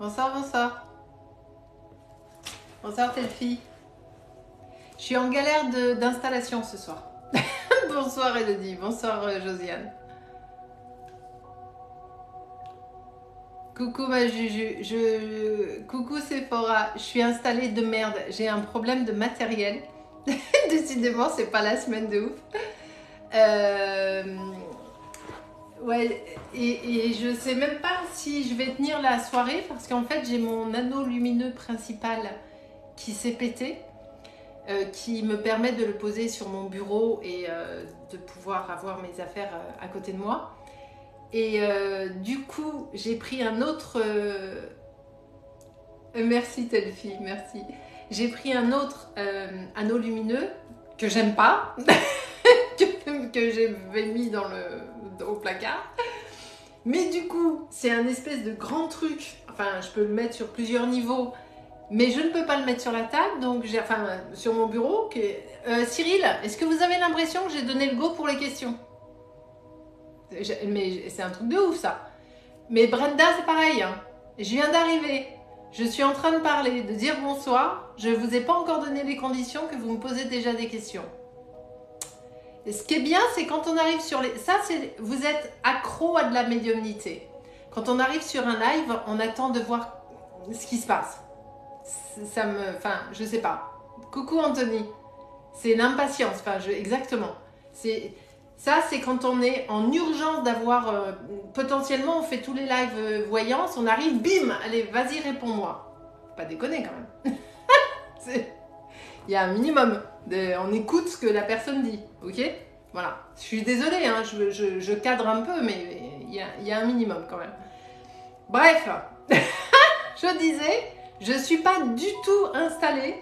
Bonsoir, bonsoir. Bonsoir, telle fille. Je suis en galère d'installation ce soir. Bonsoir, Elodie. Bonsoir, Josiane. Coucou, ma Juju. Coucou, Sephora. Je suis installée de merde. J'ai un problème de matériel. Décidément, c'est pas la semaine de ouf. Ouais, et je sais même pas si je vais tenir la soirée parce qu'en fait j'ai mon anneau lumineux principal qui s'est pété, qui me permet de le poser sur mon bureau et de pouvoir avoir mes affaires à côté de moi. Et du coup j'ai pris un autre... merci telle fille, merci. J'ai pris un autre anneau lumineux que j'aime pas, que j'ai mis au placard. Mais du coup, c'est un espèce de grand truc. Enfin, je peux le mettre sur plusieurs niveaux, mais je ne peux pas le mettre sur la table, donc sur mon bureau. Cyril, est-ce que vous avez l'impression que j'ai donné le go pour les questions? Mais c'est un truc de ouf, ça. Mais Brenda, c'est pareil. Hein. Je viens d'arriver. Je suis en train de parler, de dire bonsoir. Je ne vous ai pas encore donné les conditions que vous me posez déjà des questions. Et ce qui est bien, c'est quand on arrive sur les... Ça, c'est... Vous êtes accro à de la médiumnité. Quand on arrive sur un live, on attend de voir ce qui se passe. Ça me... Enfin, je sais pas. Coucou Anthony. C'est l'impatience. Enfin, exactement. Ça, c'est quand on est en urgence d'avoir... potentiellement, on fait tous les lives voyance. On arrive, bim. Allez, vas-y, réponds-moi. Pas déconner quand même. Il y a un minimum. On écoute ce que la personne dit, ok? Voilà. Je suis désolée, hein, je cadre un peu, mais il y a un minimum quand même. Bref, je disais, je ne suis pas du tout installée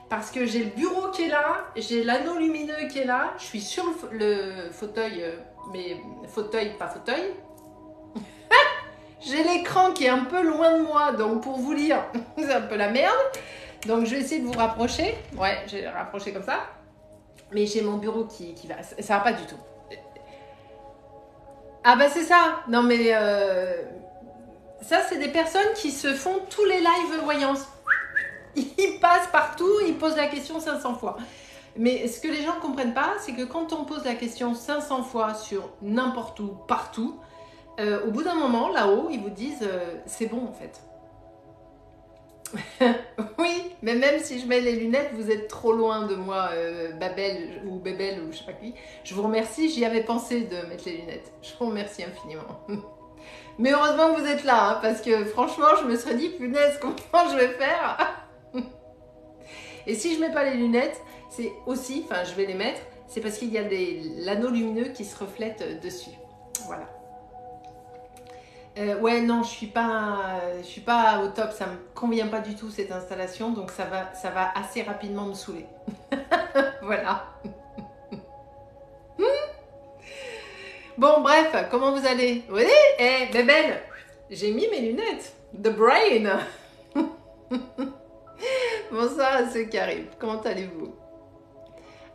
parce que j'ai le bureau qui est là, j'ai l'anneau lumineux qui est là, je suis sur le fauteuil, mais fauteuil, pas fauteuil. J'ai l'écran qui est un peu loin de moi, donc pour vous lire, c'est un peu la merde. Donc je vais essayer de vous rapprocher. Ouais, j'ai rapproché comme ça. Mais j'ai mon bureau qui va... Ça va pas du tout. Ah bah c'est ça. Non mais... ça, c'est des personnes qui se font tous les lives voyance. Ils passent partout, ils posent la question 500 fois. Mais ce que les gens ne comprennent pas, c'est que quand on pose la question 500 fois sur n'importe où, partout, au bout d'un moment, là-haut, ils vous disent c'est bon en fait. Oui, mais même si je mets les lunettes, vous êtes trop loin de moi, Babel ou Bébel ou je sais pas qui. Je vous remercie, j'y avais pensé de mettre les lunettes. Je vous remercie infiniment. Mais heureusement que vous êtes là, hein, parce que franchement, je me serais dit, punaise, comment je vais faire? Et si je mets pas les lunettes, c'est aussi, enfin je vais les mettre, c'est parce qu'il y a l'anneau lumineux qui se reflète dessus. Voilà. Ouais, non, je suis pas au top, ça me convient pas du tout cette installation, donc ça va assez rapidement me saouler. Voilà. Bon, bref, comment vous allez? Oui, Bébel, j'ai mis mes lunettes. The brain. Bonsoir à ceux qui arrivent, comment allez-vous?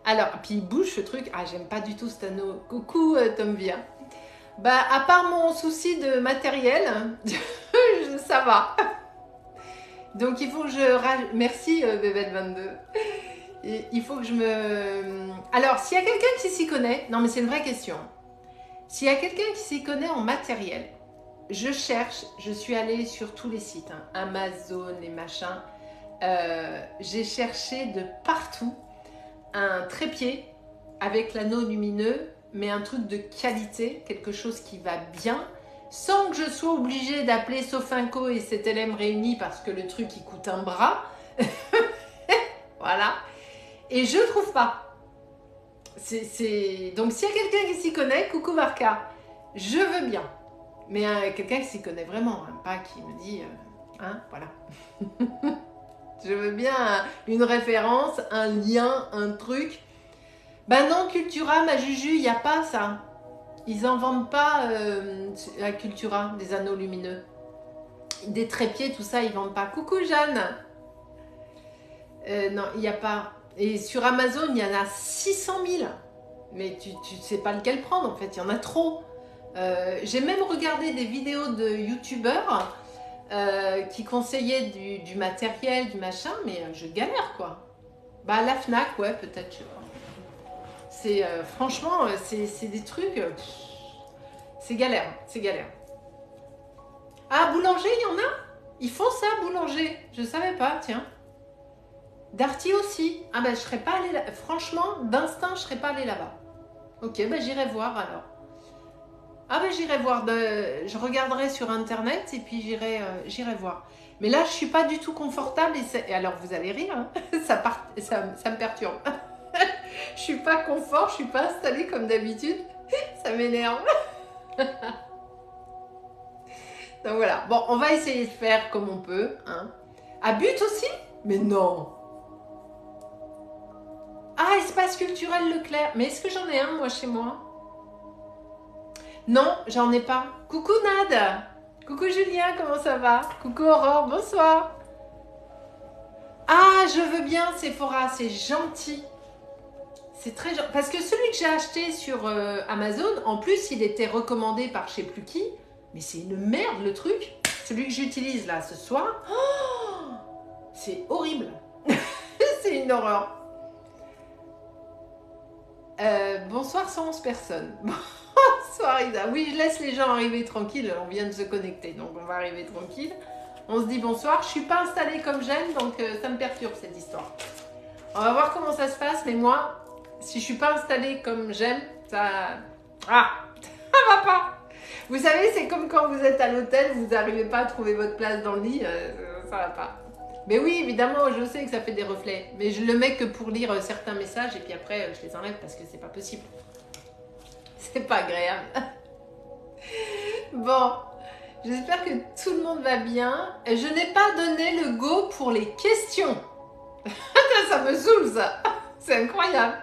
Alors, puis il bouge ce truc, ah j'aime pas du tout cet anneau. Coucou Tom Via. Bah, à part mon souci de matériel, ça va. Donc, il faut que je... Merci, Bébel22. Et il faut que je me... Alors, s'il y a quelqu'un qui s'y connaît... Non, mais c'est une vraie question. S'il y a quelqu'un qui s'y connaît en matériel, je cherche, je suis allée sur tous les sites, hein, Amazon et machin. J'ai cherché de partout un trépied avec l'anneau lumineux, mais un truc de qualité, quelque chose qui va bien, sans que je sois obligée d'appeler Sofinco et CTLM réunis parce que le truc il coûte un bras. Voilà. Et je trouve pas. Donc s'il y a quelqu'un qui s'y connaît, coucou Marca, je veux bien. Mais quelqu'un qui s'y connaît vraiment, hein, pas qui me dit, hein, voilà. Je veux bien une référence, un lien, un truc. Ben non, Cultura, ma Juju, il n'y a pas ça. Ils en vendent pas à Cultura, des anneaux lumineux. Des trépieds, tout ça, ils vendent pas. Coucou Jeanne. Non, il n'y a pas. Et sur Amazon, il y en a 600 000. Mais tu ne sais pas lequel prendre, en fait. Il y en a trop. J'ai même regardé des vidéos de youtubeurs qui conseillait du matériel, du machin, mais je galère quoi. Bah la Fnac, ouais, peut-être, je sais pas. C'est franchement, c'est des trucs, c'est galère, c'est galère. Ah, boulanger, il y en a? Ils font ça, boulanger. Je savais pas, tiens. Darty aussi. Ah ben, je serais pas allée là. Franchement, d'instinct, je serais pas allée là-bas. Ok, ben j'irai voir alors. Ah ben j'irai voir. Je regarderai sur internet et puis j'irai voir. Mais là, je suis pas du tout confortable et alors vous allez rire, hein. Ça me perturbe. Je suis pas confort, je suis pas installée comme d'habitude. Ça m'énerve. Donc voilà. Bon, on va essayer de faire comme on peut, hein. À But aussi? Mais non. Ah, espace culturel Leclerc. Mais est-ce que j'en ai un, moi, chez moi? Non, j'en ai pas. Coucou Nad. Coucou Julien, comment ça va? Coucou Aurore, bonsoir. Ah, je veux bien Sephora, c'est gentil. C'est très gentil. Parce que celui que j'ai acheté sur Amazon, en plus, il était recommandé par je sais plus qui. Mais c'est une merde, le truc. Celui que j'utilise là ce soir. Oh, c'est horrible. C'est une horreur. Bonsoir 111 personnes. Bonsoir Ida. Oui, je laisse les gens arriver tranquille. On vient de se connecter, donc on va arriver tranquille. On se dit bonsoir. Je suis pas installée comme j'aime, donc ça me perturbe cette histoire. On va voir comment ça se passe, mais moi, si je suis pas installée comme j'aime, ça... Ah, ça va pas. Vous savez, c'est comme quand vous êtes à l'hôtel, vous n'arrivez pas à trouver votre place dans le lit, ça va pas. Mais oui, évidemment, je sais que ça fait des reflets. Mais je le mets que pour lire certains messages et puis après, je les enlève parce que c'est pas possible. C'est pas agréable. Bon, j'espère que tout le monde va bien. Je n'ai pas donné le go pour les questions. Ça me saoule, ça. C'est incroyable.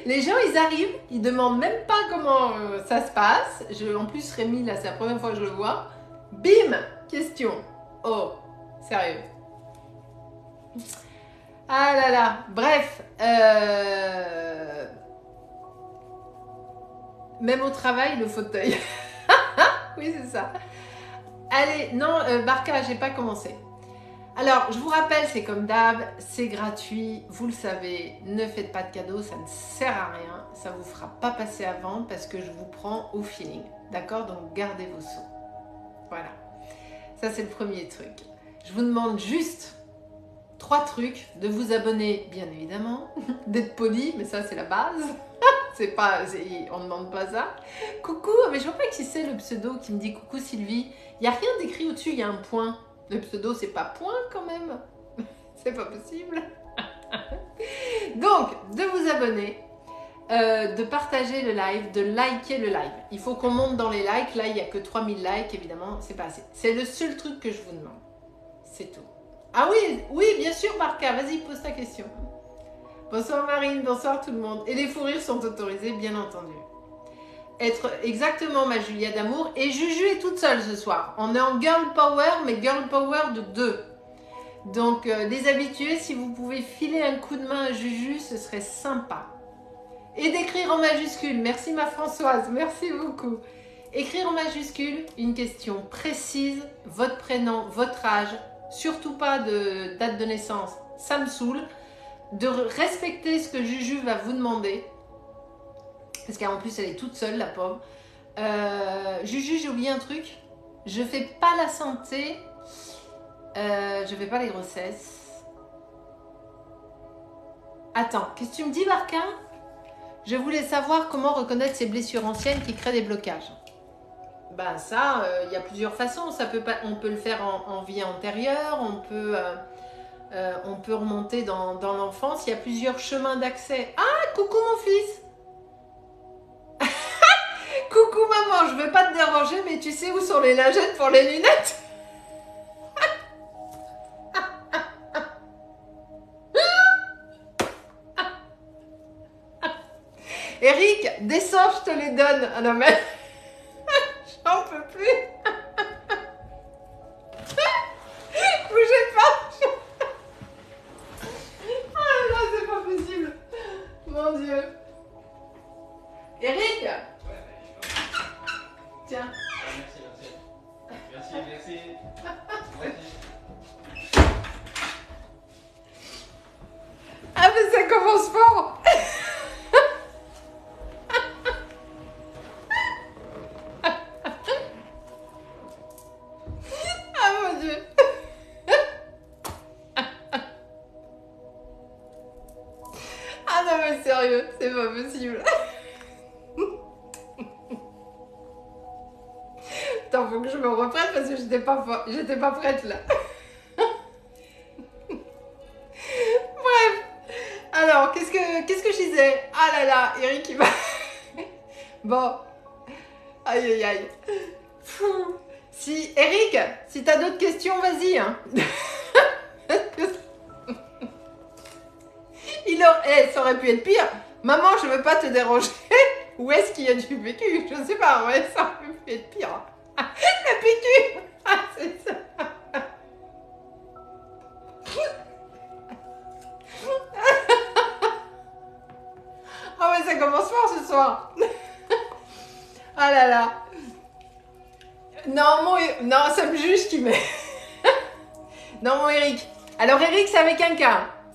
Les gens, ils arrivent, ils demandent même pas comment ça se passe. En plus, Rémi, là, c'est la première fois que je le vois. Bim, question. Oh, sérieux. Ah là là, bref. Même au travail, le fauteuil. Oui, c'est ça. Allez, non, Barca, j'ai pas commencé. Alors, je vous rappelle, c'est comme d'hab, c'est gratuit, vous le savez, ne faites pas de cadeaux, ça ne sert à rien, ça vous fera pas passer à vendre parce que je vous prends au feeling, d'accord? Donc, gardez vos sous. Voilà. Ça, c'est le premier truc. Je vous demande juste 3 trucs, de vous abonner, bien évidemment, d'être poli, mais ça, c'est la base. On ne demande pas ça. Coucou, mais je vois pas qui c'est le pseudo qui me dit coucou Sylvie. Il n'y a rien d'écrit au-dessus, il y a un point. Le pseudo, c'est pas point quand même. C'est pas possible. Donc, de vous abonner, de partager le live, de liker le live. Il faut qu'on monte dans les likes. Là, il n'y a que 3000 likes, évidemment, c'est pas assez. C'est le seul truc que je vous demande. C'est tout. Ah oui, oui, bien sûr, Barca, vas-y, pose ta question. Bonsoir Marine, bonsoir tout le monde. Et les fous rires sont autorisés, bien entendu. Être exactement ma Julia d'amour. Et Juju est toute seule ce soir. On est en girl power, mais girl power de 2. Donc, les habitués, si vous pouvez filer un coup de main à Juju, ce serait sympa. Et d'écrire en majuscule. Merci ma Françoise, merci beaucoup. Écrire en majuscule une question précise, votre prénom, votre âge, surtout pas de date de naissance, ça me saoule. De respecter ce que Juju va vous demander. Parce qu'en plus, elle est toute seule, la pauvre. Juju, j'ai oublié un truc. Je fais pas la santé. Je fais pas les grossesses. Attends, qu'est-ce que tu me dis, Barca? Je voulais savoir comment reconnaître ces blessures anciennes qui créent des blocages. Ben ça, il y a plusieurs façons. On peut le faire en vie antérieure. On peut remonter dans l'enfance. Il y a plusieurs chemins d'accès. Ah, coucou mon fils. Coucou maman, je ne veux pas te déranger, mais tu sais où sont les lingettes pour les lunettes? Eric, descends, je te les donne. Ah non mais, j'en peux plus. Bougez pas. Ah non, c'est pas possible. Mon Dieu. Eric. Tiens. Merci. commence fort. Ah mon Dieu. Ah non mais sérieux, c'est pas possible. Attends, faut que je me reprenne parce que j'étais pas prête là. Bref. Alors, qu'est-ce que je disais? Ah là là, Eric il va... Bon. Aïe aïe aïe. Fou. Si, Eric, si t'as d'autres questions, vas-y. Hein. Ça aurait pu être pire. Maman, je veux pas te déranger. Où est-ce qu'il y a du PQ? Je sais pas, ouais, ça aurait pu être pire. Le PQ. Ah, c'est ça. Ah mais ça commence fort ce soir. Ah là là. Non, ça me juge qui met. Non, mon Eric. Alors, Eric, c'est avec un K.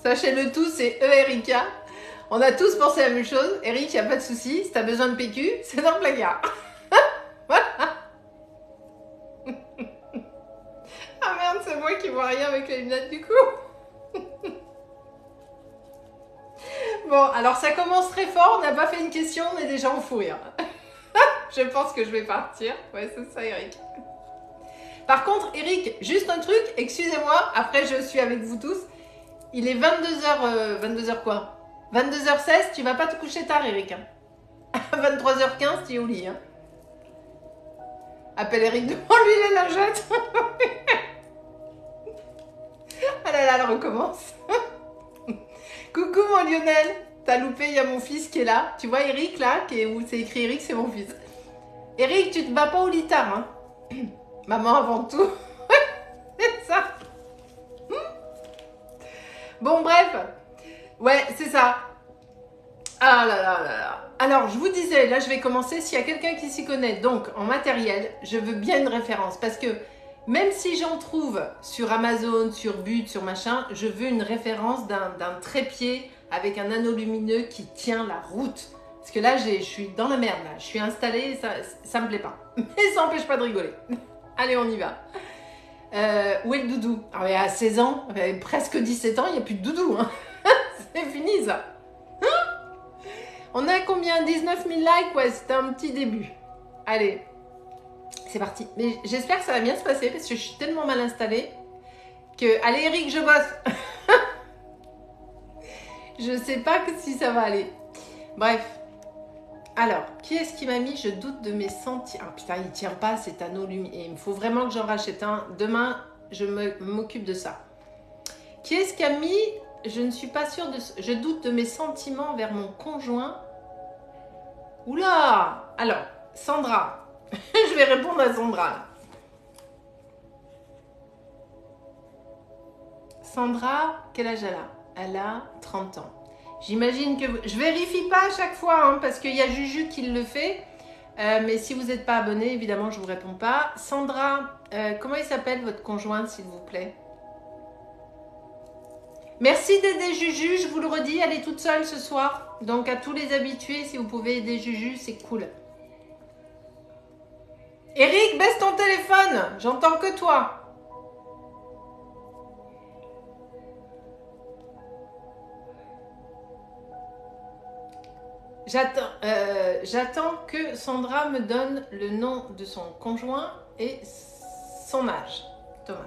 Sachez-le tous, c'est E-R-I-K. On a tous pensé à la même chose. Eric, il n'y a pas de souci. Si tu as besoin de PQ, c'est dans le placard. Voilà. Ah merde, c'est moi qui vois rien avec les lunettes du coup. Bon, alors ça commence très fort. On n'a pas fait une question, on est déjà en fou rire. Je pense que je vais partir. Ouais, c'est ça, Eric. Par contre, Eric, juste un truc, excusez-moi, après je suis avec vous tous. Il est 22h, 22h quoi 22h16, tu vas pas te coucher tard, Eric. À 23h15, tu es au lit. Hein. Appelle Eric devant lui les lingettes. Ah là là, elle recommence. Coucou mon Lionel, t'as loupé, il y a mon fils qui est là. Tu vois Eric là, où c'est écrit Eric, c'est mon fils. Eric, tu te bats pas au lit tard, hein. Maman avant tout. C'est ça. Bon, bref. Ouais, c'est ça. Ah là là là là. Alors, je vous disais, là, je vais commencer. S'il y a quelqu'un qui s'y connaît, donc, en matériel, je veux bien une référence. Parce que, même si j'en trouve sur Amazon, sur But, sur machin, je veux une référence d'un trépied avec un anneau lumineux qui tient la route. Parce que là, je suis dans la merde, là. Je suis installée, ça me plaît pas. Mais ça n'empêche pas de rigoler. Allez, on y va. Où est le doudou? Ah ouais, à 16 ans, presque 17 ans, il n'y a plus de doudou. Hein. C'est fini, ça. Hein? On a combien? 19 000 likes? Ouais, c'était un petit début. Allez, c'est parti. Mais j'espère que ça va bien se passer parce que je suis tellement mal installée que... Allez, Eric, je bosse. Je sais pas si ça va aller. Bref. Alors, qui est-ce qui m'a mis? Je doute de mes sentiments. Ah putain, il tient pas cet anneau lumineux. Il me faut vraiment que j'en rachète un. Demain, je m'occupe de ça. Qui est-ce qui a mis? Je ne suis pas sûre de... Je doute de mes sentiments vers mon conjoint. Oula! Alors, Sandra. Je vais répondre à Sandra. Là. Sandra, quel âge elle a? Elle a 30 ans. J'imagine que... Je vérifie pas à chaque fois, hein, parce qu'il y a Juju qui le fait. Mais si vous n'êtes pas abonné, évidemment, je ne vous réponds pas. Sandra, comment il s'appelle votre conjoint, s'il vous plaît? Merci d'aider Juju, je vous le redis, elle est toute seule ce soir. Donc à tous les habitués, si vous pouvez aider Juju, c'est cool. Eric, baisse ton téléphone, j'entends que toi. J'attends que Sandra me donne le nom de son conjoint et son âge. Thomas.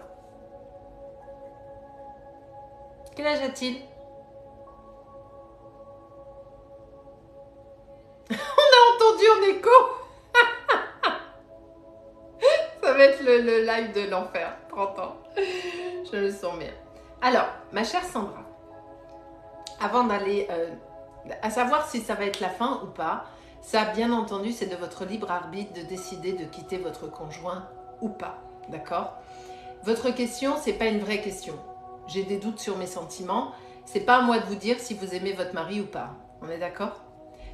Quel âge a-t-il? On a entendu en écho. Ça va être le live de l'enfer. 30 ans. Je le sens bien. Alors, ma chère Sandra, avant d'aller... à savoir si ça va être la fin ou pas, ça, bien entendu, c'est de votre libre arbitre de décider de quitter votre conjoint ou pas. D'accord? Votre question, c'est pas une vraie question. J'ai des doutes sur mes sentiments. C'est pas à moi de vous dire si vous aimez votre mari ou pas. On est d'accord?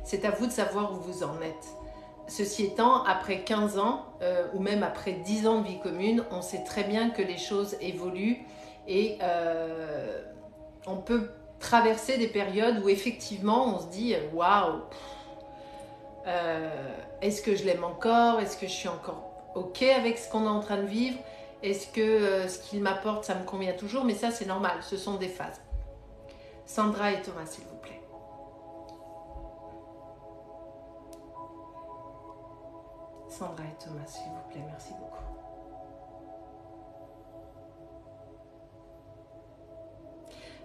C'est à vous de savoir où vous en êtes. Ceci étant, après 15 ans, ou même après 10 ans de vie commune, on sait très bien que les choses évoluent et on peut traverser des périodes où effectivement on se dit waouh, est-ce que je l'aime encore? Est-ce que je suis encore ok avec ce qu'on est en train de vivre? Est-ce que ce qu'il m'apporte, ça me convient toujours? Mais ça, c'est normal, ce sont des phases. Sandra et Thomas, s'il vous plaît. Sandra et Thomas, s'il vous plaît, merci beaucoup.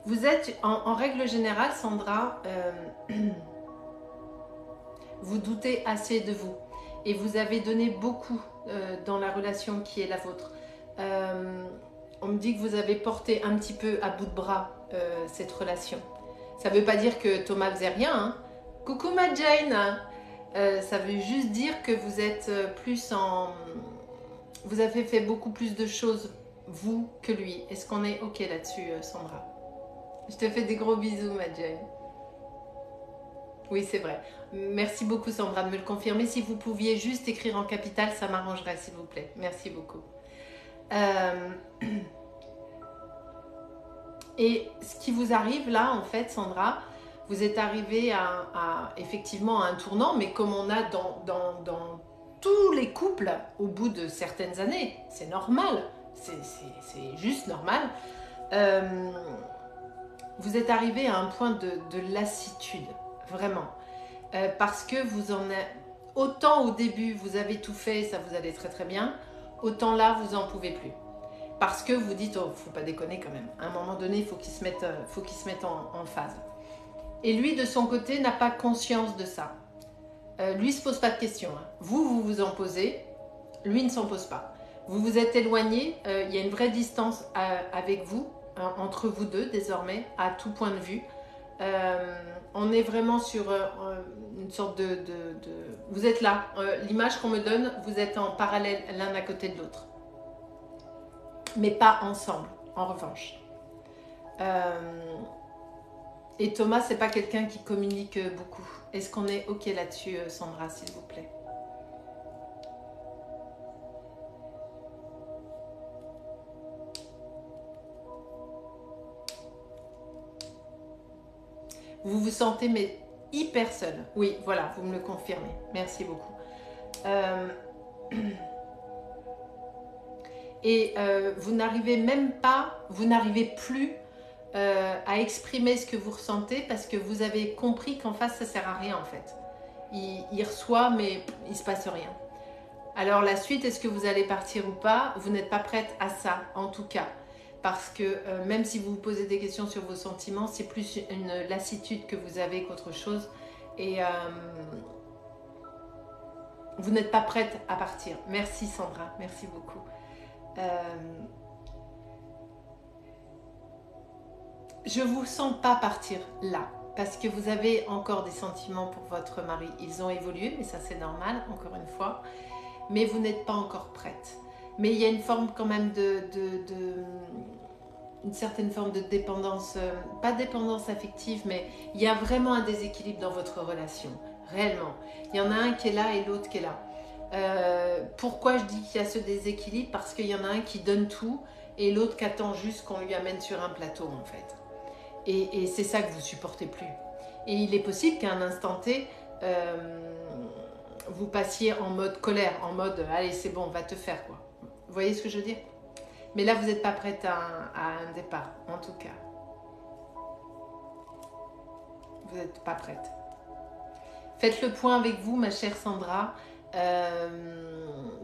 Vous êtes, en règle générale, Sandra, vous doutez assez de vous. Et vous avez donné beaucoup dans la relation qui est la vôtre. On me dit que vous avez porté un petit peu à bout de bras cette relation. Ça ne veut pas dire que Thomas faisait rien. Hein. Coucou ma Jane. Ça veut juste dire que vous êtes plus en... Vous avez fait beaucoup plus de choses, vous, que lui. Est-ce qu'on est ok là-dessus, Sandra? Je te fais des gros bisous, ma Jane. Oui, c'est vrai. Merci beaucoup, Sandra, de me le confirmer. Si vous pouviez juste écrire en capital, ça m'arrangerait, s'il vous plaît. Merci beaucoup. Et ce qui vous arrive là, en fait, Sandra, vous êtes arrivé effectivement à un tournant, mais comme on a dans tous les couples, au bout de certaines années, c'est normal, c'est juste normal, vous êtes arrivé à un point de lassitude, vraiment. Parce que vous en êtes... Autant au début, vous avez tout fait, ça vous allait très très bien, autant là, vous n'en pouvez plus. Parce que vous dites, oh, faut pas déconner quand même. À un moment donné, il faut qu'il se mette en phase. Et lui, de son côté, n'a pas conscience de ça. Lui ne se pose pas de questions. Hein. Vous vous en posez, lui ne s'en pose pas. Vous vous êtes éloigné, il y a une vraie distance avec vous, entre vous deux désormais, à tout point de vue. On est vraiment sur une sorte de... Vous êtes là, l'image qu'on me donne, vous êtes en parallèle l'un à côté de l'autre. Mais pas ensemble, en revanche. Et Thomas, c'est pas quelqu'un qui communique beaucoup. Est-ce qu'on est ok là-dessus, Sandra, s'il vous plaît? Vous vous sentez mais hyper seul. Oui, voilà, vous me le confirmez. Merci beaucoup. Et vous n'arrivez même pas, vous n'arrivez plus à exprimer ce que vous ressentez parce que vous avez compris qu'en face, ça ne sert à rien en fait. Il reçoit, mais il ne se passe rien. Alors la suite, est-ce que vous allez partir ou pas? Vous n'êtes pas prête à ça, en tout cas. Parce que même si vous vous posez des questions sur vos sentiments, c'est plus une lassitude que vous avez qu'autre chose. Et vous n'êtes pas prête à partir. Merci Sandra, merci beaucoup. Je ne vous sens pas partir là. Parce que vous avez encore des sentiments pour votre mari. Ils ont évolué, mais ça c'est normal, encore une fois. Mais vous n'êtes pas encore prête. Mais il y a une forme quand même une certaine forme de dépendance, pas dépendance affective, mais il y a vraiment un déséquilibre dans votre relation, réellement. Il y en a un qui est là et l'autre qui est là. Pourquoi je dis qu'il y a ce déséquilibre? Parce qu'il y en a un qui donne tout et l'autre qui attend juste qu'on lui amène sur un plateau, en fait. Et c'est ça que vous supportez plus. Et il est possible qu'à un instant T, vous passiez en mode colère, en mode « allez, c'est bon, va te faire ». Quoi. Vous voyez ce que je veux dire? Mais là, vous n'êtes pas prête à un départ, en tout cas. Vous n'êtes pas prête. Faites le point avec vous, ma chère Sandra.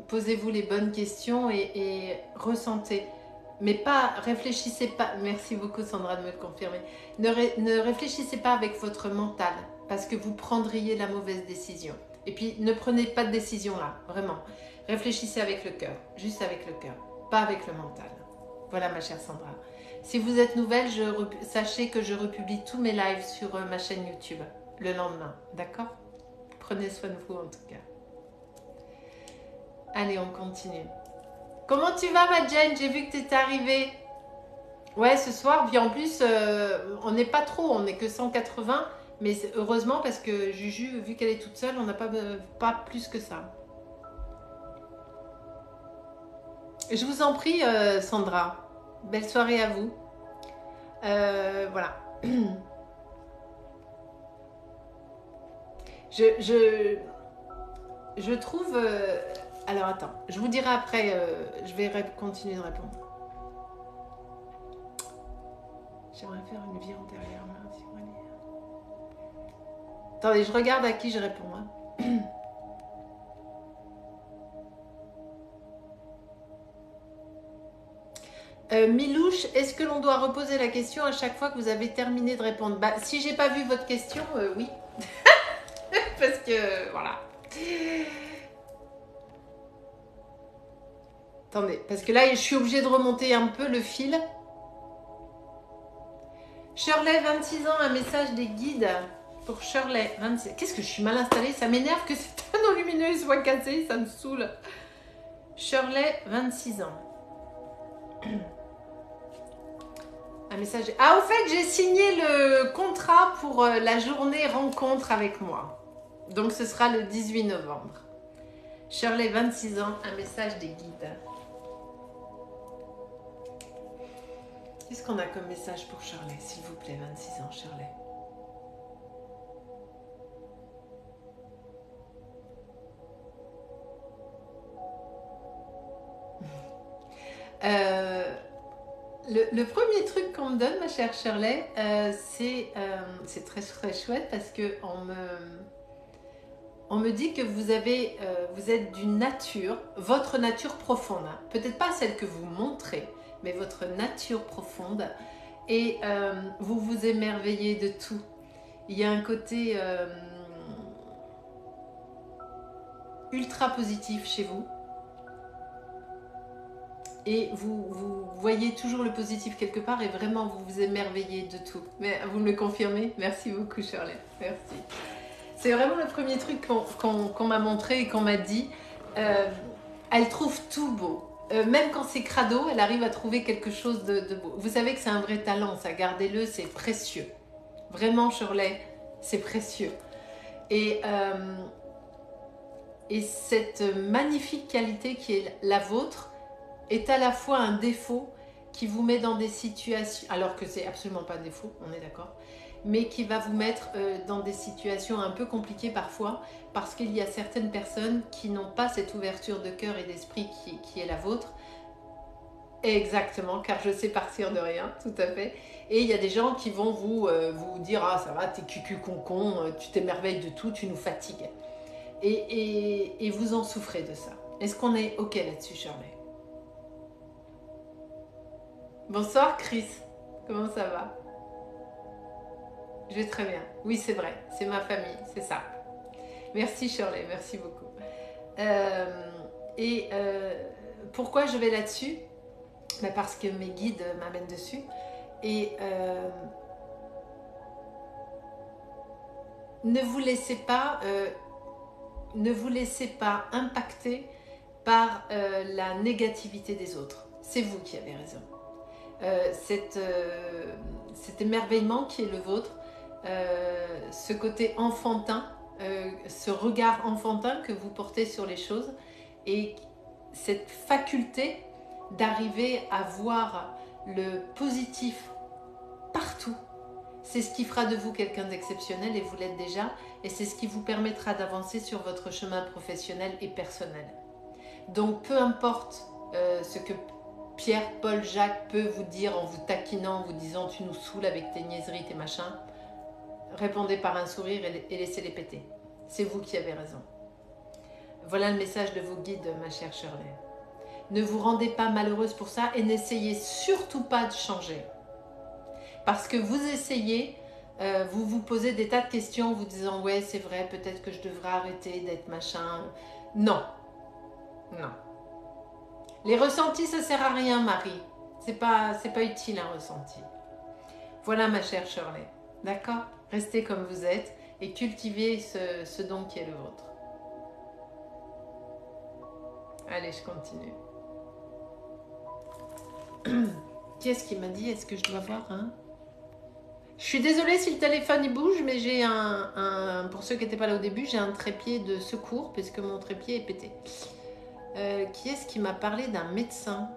Posez-vous les bonnes questions et ressentez. Mais pas, réfléchissez pas. Merci beaucoup, Sandra, de me le confirmer. Ne réfléchissez pas avec votre mental, parce que vous prendriez la mauvaise décision. Et puis, ne prenez pas de décision là, vraiment. Réfléchissez avec le cœur, juste avec le cœur, pas avec le mental. Voilà, ma chère Sandra. Si vous êtes nouvelle, sachez que je republie tous mes lives sur ma chaîne YouTube le lendemain, d'accord? Prenez soin de vous en tout cas. Allez, on continue. Comment tu vas, ma Jane? J'ai vu que tu étais arrivée. Ouais, ce soir, puis en plus, on n'est pas trop, on n'est que 180. Mais heureusement, parce que Juju, vu qu'elle est toute seule, on n'a pas plus que ça. Je vous en prie, Sandra. Belle soirée à vous. Voilà. Je trouve... alors attends, je vous dirai après, je vais continuer de répondre. J'aimerais faire une vie antérieure. Attendez, je regarde à qui je réponds. Hein. Milouche, est-ce que l'on doit reposer la question à chaque fois que vous avez terminé de répondre? Bah, si j'ai pas vu votre question, oui. Parce que, voilà. Attendez, parce que là, je suis obligée de remonter un peu le fil. Shirley, 26 ans, un message des guides pour Shirley, 26. Qu'est-ce que je suis mal installée? Ça m'énerve que cette panneau lumineux soit cassé, ça me saoule. Shirley, 26 ans. Un message. Ah, au fait, j'ai signé le contrat pour la journée rencontre avec moi. Donc, ce sera le 18 novembre. Shirley, 26 ans, un message des guides. Qu'est-ce qu'on a comme message pour Shirley, s'il vous plaît, 26 ans, Shirley? Le premier truc qu'on me donne, ma chère Shirley, c'est très, très chouette parce qu'on me dit que vous êtes d'une nature, votre nature profonde, hein, peut-être pas celle que vous montrez, mais votre nature profonde, et vous vous émerveillez de tout. Il y a un côté ultra positif chez vous. Et vous voyez toujours le positif quelque part et vraiment vous vous émerveillez de tout. Mais vous me le confirmez? Merci beaucoup Shirley, merci. C'est vraiment le premier truc qu'on m'a montré et qu'on m'a dit. Elle trouve tout beau. Même quand c'est crado, elle arrive à trouver quelque chose de beau. Vous savez que c'est un vrai talent, ça, gardez-le, c'est précieux. Vraiment Shirley, c'est précieux. Et cette magnifique qualité qui est la vôtre, est à la fois un défaut qui vous met dans des situations, alors que c'est absolument pas un défaut, on est d'accord, mais qui va vous mettre dans des situations un peu compliquées parfois, parce qu'il y a certaines personnes qui n'ont pas cette ouverture de cœur et d'esprit qui est la vôtre. Exactement, car je sais partir de rien, tout à fait. Et il y a des gens qui vont vous dire « Ah, ça va, t'es cucu-concon, tu t'émerveilles de tout, tu nous fatigues. » Et vous en souffrez de ça. Est-ce qu'on est OK là-dessus, Shirley? Bonsoir Chris, comment ça va? Je vais très bien. Oui, c'est vrai, c'est ma famille, c'est ça. Merci Shirley, merci beaucoup. Pourquoi je vais là-dessus? Parce que mes guides m'amènent dessus. Et ne vous laissez pas impacter par la négativité des autres. C'est vous qui avez raison. Cet émerveillement qui est le vôtre, ce côté enfantin, ce regard enfantin que vous portez sur les choses et cette faculté d'arriver à voir le positif partout, c'est ce qui fera de vous quelqu'un d'exceptionnel et vous l'êtes déjà, et c'est ce qui vous permettra d'avancer sur votre chemin professionnel et personnel. Donc peu importe ce que Pierre, Paul, Jacques peut vous dire en vous taquinant, en vous disant tu nous saoules avec tes niaiseries, tes machins, répondez par un sourire et laissez-les péter. C'est vous qui avez raison. Voilà le message de vos guides, ma chère Shirley. Ne vous rendez pas malheureuse pour ça et n'essayez surtout pas de changer. Parce que vous essayez, vous vous posez des tas de questions en vous disant « Ouais, c'est vrai, peut-être que je devrais arrêter d'être machin. » Non. Non. Les ressentis, ça sert à rien, Marie. C'est pas utile un ressenti. Voilà ma chère Shirley. D'accord? Restez comme vous êtes et cultivez ce don qui est le vôtre. Allez, je continue. Qui est-ce qui m'a dit? Est-ce que je dois voir Je suis désolée si le téléphone il bouge, mais j'ai pour ceux qui n'étaient pas là au début, j'ai un trépied de secours puisque mon trépied est pété. Qui est-ce qui m'a parlé d'un médecin?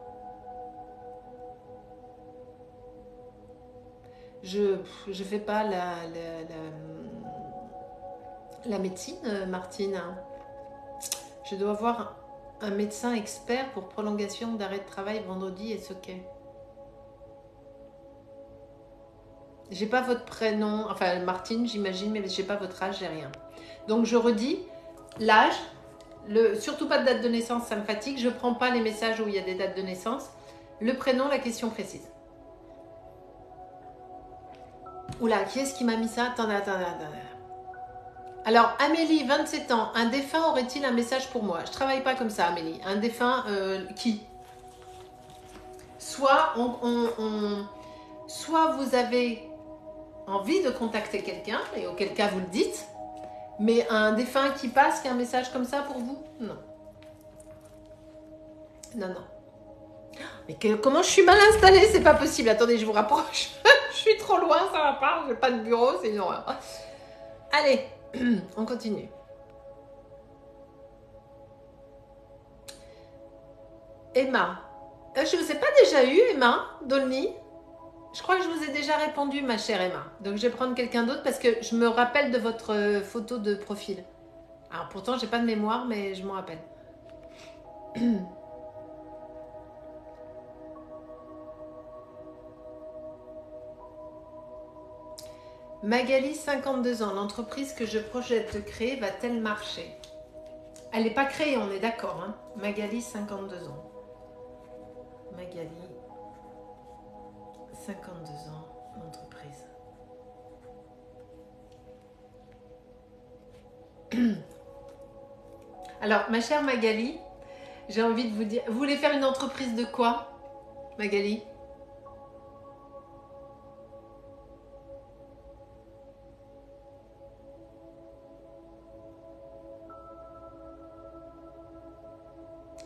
Je fais pas La médecine, Martine. Je dois voir un médecin expert pour prolongation d'arrêt de travail vendredi, est-ce ok? J'ai pas votre prénom, enfin Martine j'imagine, mais j'ai pas votre âge, j'ai rien. Donc je redis, l'âge, surtout pas de date de naissance, ça me fatigue, je prends pas les messages où il y a des dates de naissance. Le prénom, la question précise. Oula, qui est-ce qui m'a mis ça? Attendez. Alors, Amélie, 27 ans, un défunt aurait-il un message pour moi? Je travaille pas comme ça, Amélie. Un défunt, qui? Soit, soit vous avez envie de contacter quelqu'un, et auquel cas vous le dites, mais un défunt qui passe, qui a un message comme ça pour vous? Non. Non. Mais comment je suis mal installée? C'est pas possible. Attendez, je vous rapproche. Je suis trop loin, ça va pas. J'ai pas de bureau, c'est une horreur. Allez, on continue. Emma. Je vous ai pas déjà eu, Emma Dolny? Je crois que je vous ai déjà répondu, ma chère Emma. Donc, je vais prendre quelqu'un d'autre parce que je me rappelle de votre photo de profil. Alors, pourtant, j'ai pas de mémoire, mais je m'en rappelle. Magali, 52 ans. L'entreprise que je projette de créer va-t-elle marcher? Elle n'est pas créée, on est d'accord. Hein. Magali, 52 ans. Magali, 52 ans, l'entreprise. Alors, ma chère Magali, j'ai envie de vous dire... Vous voulez faire une entreprise de quoi, Magali?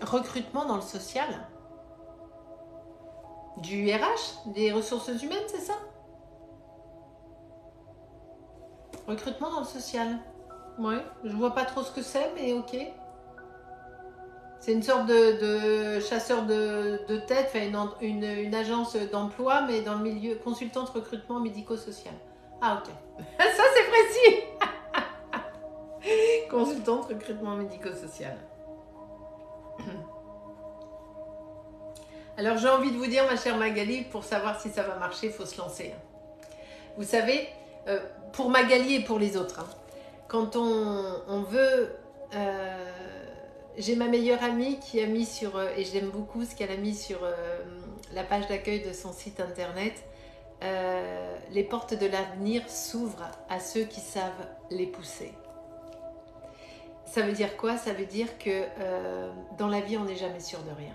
Recrutement dans le social? Du RH? Des ressources humaines, c'est ça? Recrutement dans le social. Oui, je vois pas trop ce que c'est, mais ok. C'est une sorte de chasseur de tête, enfin une agence d'emploi, mais dans le milieu consultante recrutement médico-social. Ah ok. Ça c'est précis. Consultante recrutement médico-social. Alors j'ai envie de vous dire, ma chère Magali, pour savoir si ça va marcher, il faut se lancer. Vous savez, pour Magali et pour les autres, hein, quand on veut... j'ai ma meilleure amie qui a mis sur, et j'aime beaucoup ce qu'elle a mis sur la page d'accueil de son site internet, les portes de l'avenir s'ouvrent à ceux qui savent les pousser. Ça veut dire quoi? Ça veut dire que dans la vie, on n'est jamais sûr de rien.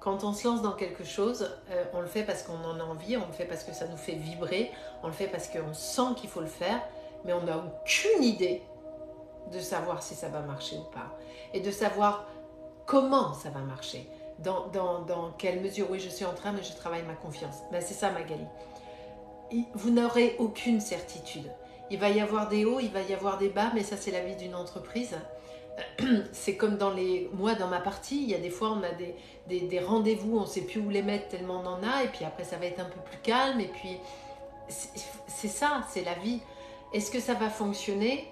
Quand on se lance dans quelque chose, on le fait parce qu'on en a envie, on le fait parce que ça nous fait vibrer, on le fait parce qu'on sent qu'il faut le faire, mais on n'a aucune idée de savoir si ça va marcher ou pas. Et de savoir comment ça va marcher. Dans quelle mesure? Oui, je suis en train, mais je travaille ma confiance. Ben, c'est ça, Magali. Vous n'aurez aucune certitude. Il va y avoir des hauts, il va y avoir des bas, mais ça, c'est la vie d'une entreprise. C'est comme moi, dans ma partie, il y a des fois, on a des rendez-vous, on ne sait plus où les mettre tellement on en a, et puis après, ça va être un peu plus calme, et puis c'est ça, c'est la vie. Est-ce que ça va fonctionner?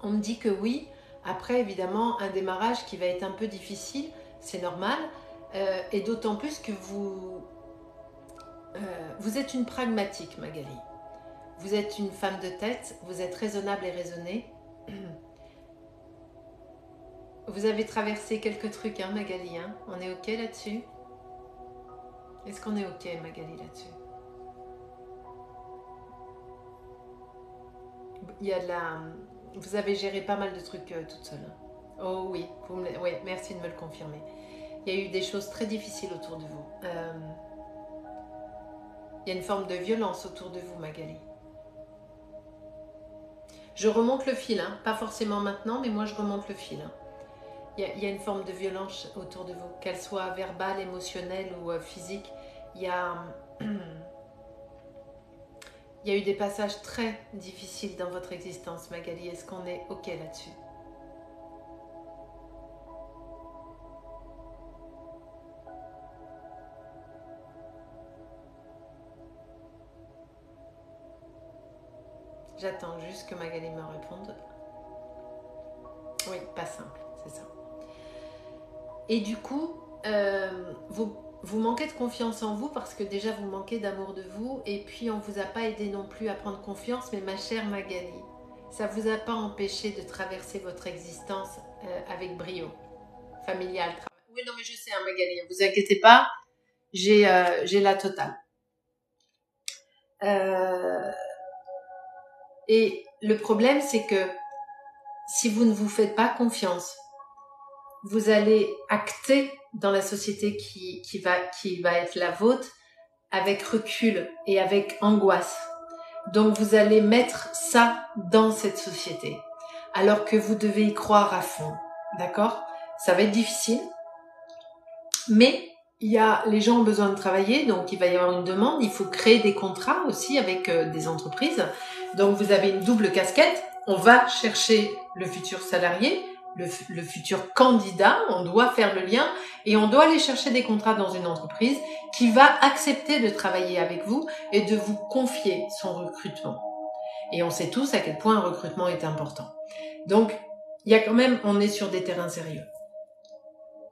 On me dit que oui. Après, évidemment, un démarrage qui va être un peu difficile, c'est normal, et d'autant plus que vous êtes une pragmatique, Magali. Vous êtes une femme de tête, vous êtes raisonnable et raisonnée. Vous avez traversé quelques trucs, hein, Magali, hein? On est ok là-dessus? Est-ce qu'on est ok, Magali, là-dessus? Il y a de la... Vous avez géré pas mal de trucs toute seule. Oh oui, oui, merci de me le confirmer. Il y a eu des choses très difficiles autour de vous. Il y a une forme de violence autour de vous, Magali. Je remonte le fil, hein. Pas forcément maintenant, mais moi je remonte le fil. Hein. Il y a une forme de violence autour de vous, qu'elle soit verbale, émotionnelle ou physique. Il y a eu des passages très difficiles dans votre existence, Magali. Est-ce qu'on est ok là-dessus? J'attends juste que Magali me réponde. Oui, pas simple, c'est ça. Et du coup, vous manquez de confiance en vous parce que déjà vous manquez d'amour de vous et puis on ne vous a pas aidé non plus à prendre confiance, mais ma chère Magali, ça ne vous a pas empêché de traverser votre existence avec brio, familial, travail. Oui, non, mais je sais, hein, Magali, ne vous inquiétez pas, j'ai la totale. Et le problème, c'est que si vous ne vous faites pas confiance, vous allez acter dans la société qui va être la vôtre avec recul et avec angoisse. Donc vous allez mettre ça dans cette société, alors que vous devez y croire à fond, d'accord? Ça va être difficile, mais les gens ont besoin de travailler, donc il va y avoir une demande. Il faut créer des contrats aussi avec des entreprises. Donc vous avez une double casquette. On va chercher le futur salarié, le futur candidat. On doit faire le lien et on doit aller chercher des contrats dans une entreprise qui va accepter de travailler avec vous et de vous confier son recrutement. Et on sait tous à quel point un recrutement est important. Donc, il y a quand même, on est sur des terrains sérieux.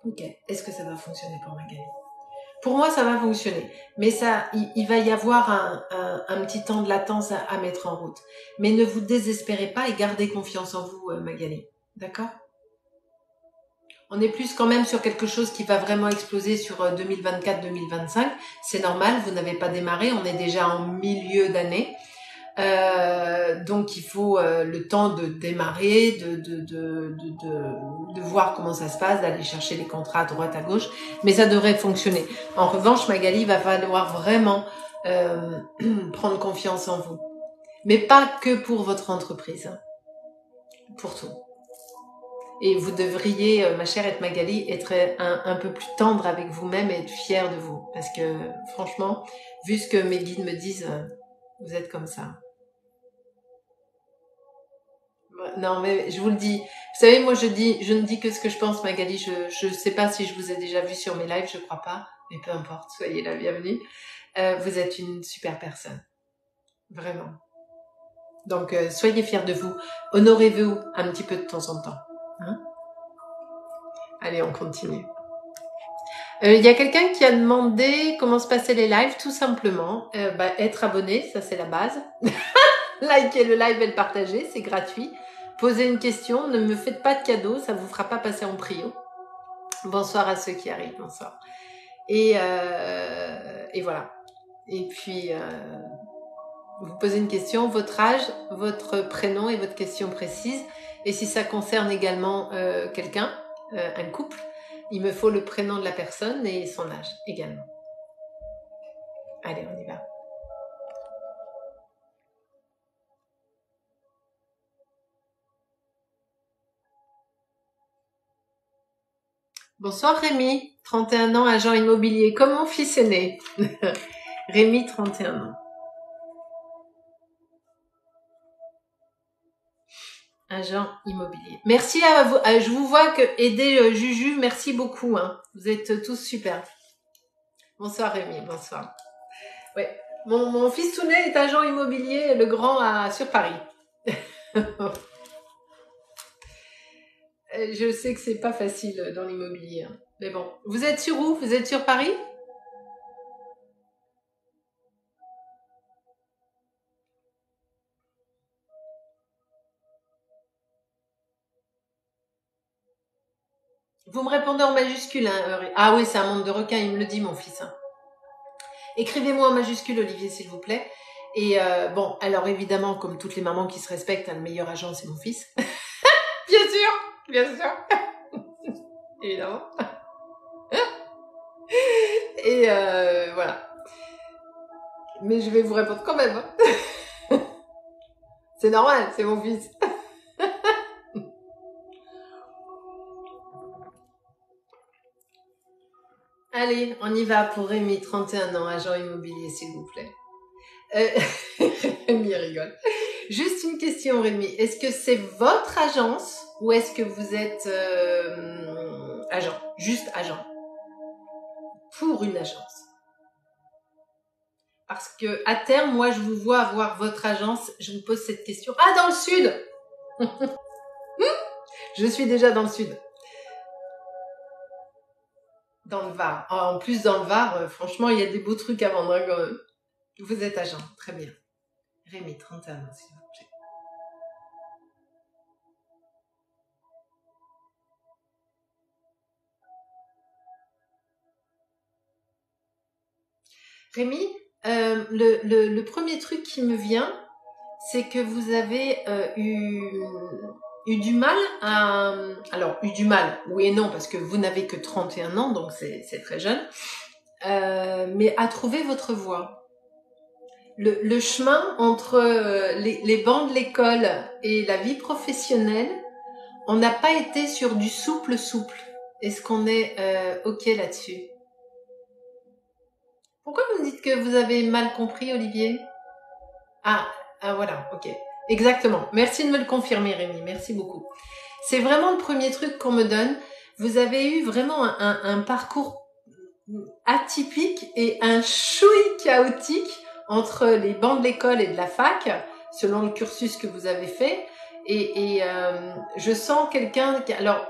Ok, est-ce que ça va fonctionner pour Magali? Pour moi, ça va fonctionner, mais il va y avoir un petit temps de latence à mettre en route. Mais ne vous désespérez pas et gardez confiance en vous, Magali. D'accord? On est plus quand même sur quelque chose qui va vraiment exploser sur 2024-2025. C'est normal, vous n'avez pas démarré, on est déjà en milieu d'année. Donc il faut le temps de démarrer, de voir comment ça se passe, d'aller chercher les contrats à droite à gauche, mais ça devrait fonctionner. En revanche, Magali, il va falloir vraiment prendre confiance en vous, mais pas que pour votre entreprise, hein, pour tout. Et vous devriez, ma chère Magali, être un peu plus tendre avec vous-même et être fière de vous, parce que franchement, vu ce que mes guides me disent, vous êtes comme ça. Non, mais je vous le dis. Vous savez, moi, je ne dis que ce que je pense, Magali. Je sais pas si je vous ai déjà vu sur mes lives, je crois pas. Mais peu importe, soyez la bienvenue. Vous êtes une super personne. Vraiment. Donc, soyez fiers de vous. Honorez-vous un petit peu de temps en temps. Hein? Allez, on continue. Il y a quelqu'un qui a demandé comment se passaient les lives, tout simplement. Être abonné, ça c'est la base. Likez le live et le partager, c'est gratuit. Posez une question, ne me faites pas de cadeaux, ça ne vous fera pas passer en prio. Bonsoir à ceux qui arrivent, bonsoir. Et voilà. Et puis, vous posez une question, votre âge, votre prénom et votre question précise. Et si ça concerne également quelqu'un, un couple, il me faut le prénom de la personne et son âge également. Allez, on y va. Bonsoir Rémi, 31 ans, agent immobilier, comme mon fils aîné. Rémi, 31 ans. Agent immobilier. Merci à vous. Je vous vois que aider Juju, merci beaucoup. Hein. Vous êtes tous super. Bonsoir Rémi, bonsoir. Ouais. Mon fils Tounet est agent immobilier, le grand sur Paris. Je sais que c'est pas facile dans l'immobilier. Hein. Mais bon, vous êtes sur où? Vous êtes sur Paris? Vous me répondez en majuscule. Hein. Ah oui, c'est un monde de requins, il me le dit mon fils. Hein. Écrivez-moi en majuscule, Olivier, s'il vous plaît. Et bon, alors évidemment, comme toutes les mamans qui se respectent, hein, le meilleur agent, c'est mon fils. Bien sûr, bien sûr. Évidemment. Et voilà. Mais je vais vous répondre quand même. Hein. C'est normal, c'est mon fils. Allez, on y va pour Rémi, 31 ans, agent immobilier, s'il vous plaît. Rémi rigole. Juste une question, Rémi. Est-ce que c'est votre agence ou est-ce que vous êtes agent? Juste agent. Pour une agence. Parce que à terme, moi, je vous vois avoir votre agence. Je vous pose cette question. Ah, dans le sud. Je suis déjà dans le sud. Dans le Var. En plus, dans le Var, franchement, il y a des beaux trucs à vendre, hein, quand même. Vous êtes agent. Très bien. Rémi, 31 ans, s'il vous plaît. Rémi, le premier truc qui me vient, c'est que vous avez eu du mal à... Alors, eu du mal, oui et non, parce que vous n'avez que 31 ans, donc c'est très jeune, mais à trouver votre voie. Le chemin entre les bancs de l'école et la vie professionnelle, on n'a pas été sur du souple. Est-ce qu'on est OK là-dessus? Pourquoi vous me dites que vous avez mal compris, Olivier? Ah, voilà, ok. Exactement. Merci de me le confirmer, Rémi. Merci beaucoup. C'est vraiment le premier truc qu'on me donne. Vous avez eu vraiment un parcours atypique et un chouï chaotique entre les bancs de l'école et de la fac, selon le cursus que vous avez fait. Et je sens quelqu'un qui... Alors,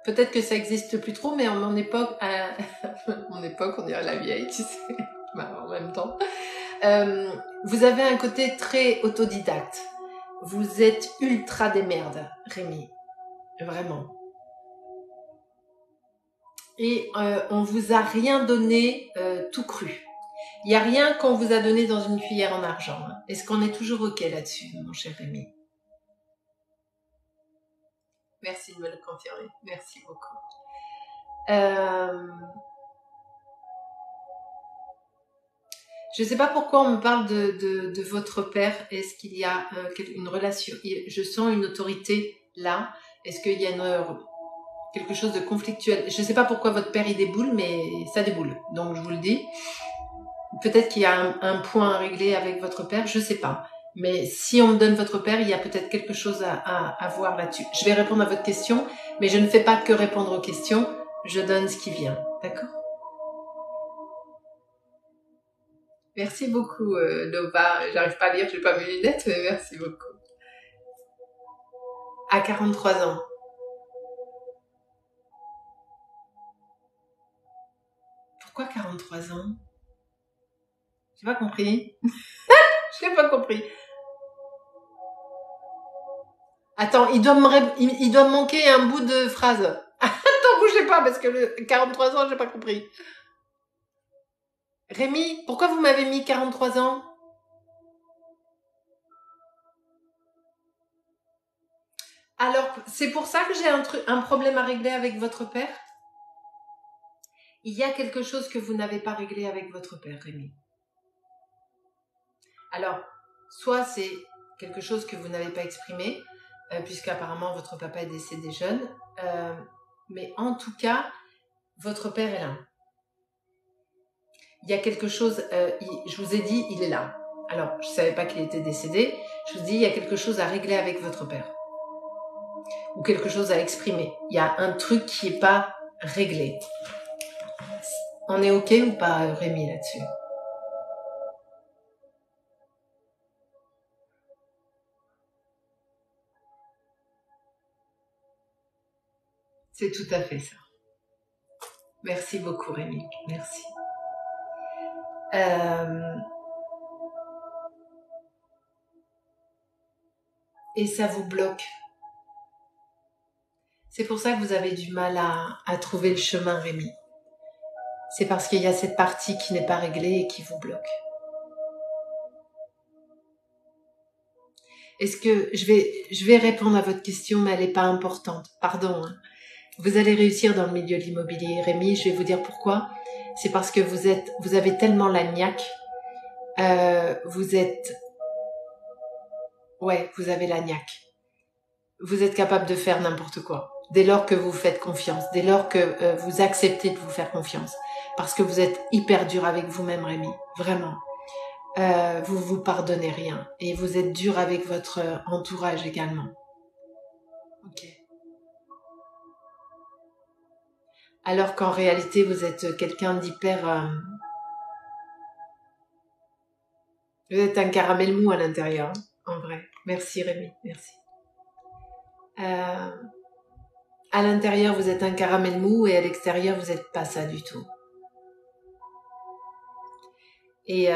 peut-être que ça existe plus trop, mais à mon époque, mon époque, on dirait la vieille, tu sais, bah, en même temps. Vous avez un côté très autodidacte. Vous êtes ultra des merdes, Rémi. Vraiment. Et on vous a rien donné tout cru. Il n'y a rien qu'on vous a donné dans une cuillère en argent. Hein. Est-ce qu'on est toujours OK là-dessus, mon cher Rémi? Merci de me le confirmer. Merci beaucoup. Je ne sais pas pourquoi on me parle de votre père. Est-ce qu'il y a une relation? Je sens une autorité là. Est-ce qu'il y a quelque chose de conflictuel? Je ne sais pas pourquoi votre père il déboule, mais ça déboule. Donc je vous le dis. Peut-être qu'il y a un point à régler avec votre père, je ne sais pas. Mais si on me donne votre père, il y a peut-être quelque chose à voir là-dessus. Je vais répondre à votre question, mais je ne fais pas que répondre aux questions. Je donne ce qui vient. D'accord? Merci beaucoup, Nova. J'arrive pas à lire, j'ai pas mes lunettes, mais merci beaucoup. À 43 ans. Pourquoi 43 ans? J'ai pas compris. Je n'ai pas compris. Attends, il doit me manquer un bout de phrase. Attends, bougez pas, parce que le 43 ans, j'ai pas compris. Rémi, pourquoi vous m'avez mis 43 ans? Alors, c'est pour ça que j'ai un problème à régler avec votre père? Il y a quelque chose que vous n'avez pas réglé avec votre père, Rémi. Alors, soit c'est quelque chose que vous n'avez pas exprimé, puisqu'apparemment votre papa est décédé jeune, mais en tout cas, votre père est là. Il y a quelque chose, je vous ai dit, il est là. Alors, je ne savais pas qu'il était décédé, je vous dis, il y a quelque chose à régler avec votre père. Ou quelque chose à exprimer. Il y a un truc qui n'est pas réglé. On est OK ou pas, Rémi, là-dessus? C'est tout à fait ça. Merci beaucoup, Rémi. Merci. Et ça vous bloque. C'est pour ça que vous avez du mal à trouver le chemin, Rémi. C'est parce qu'il y a cette partie qui n'est pas réglée et qui vous bloque. Est-ce que je vais répondre à votre question, mais elle n'est pas importante. Pardon. Hein. Vous allez réussir dans le milieu de l'immobilier, Rémi. Je vais vous dire pourquoi. C'est parce que vous avez tellement la niaque. Vous avez la niaque. Vous êtes capable de faire n'importe quoi. Dès lors que vous faites confiance, dès lors que vous acceptez de vous faire confiance. Parce que vous êtes hyper dur avec vous-même, Rémi. Vraiment. Vous vous pardonnez rien. Et vous êtes dur avec votre entourage également. Ok. Alors qu'en réalité, vous êtes quelqu'un d'hyper... Vous êtes un caramel mou à l'intérieur, hein, en vrai. Merci Rémi, merci. À l'intérieur, vous êtes un caramel mou et à l'extérieur, vous n'êtes pas ça du tout. Et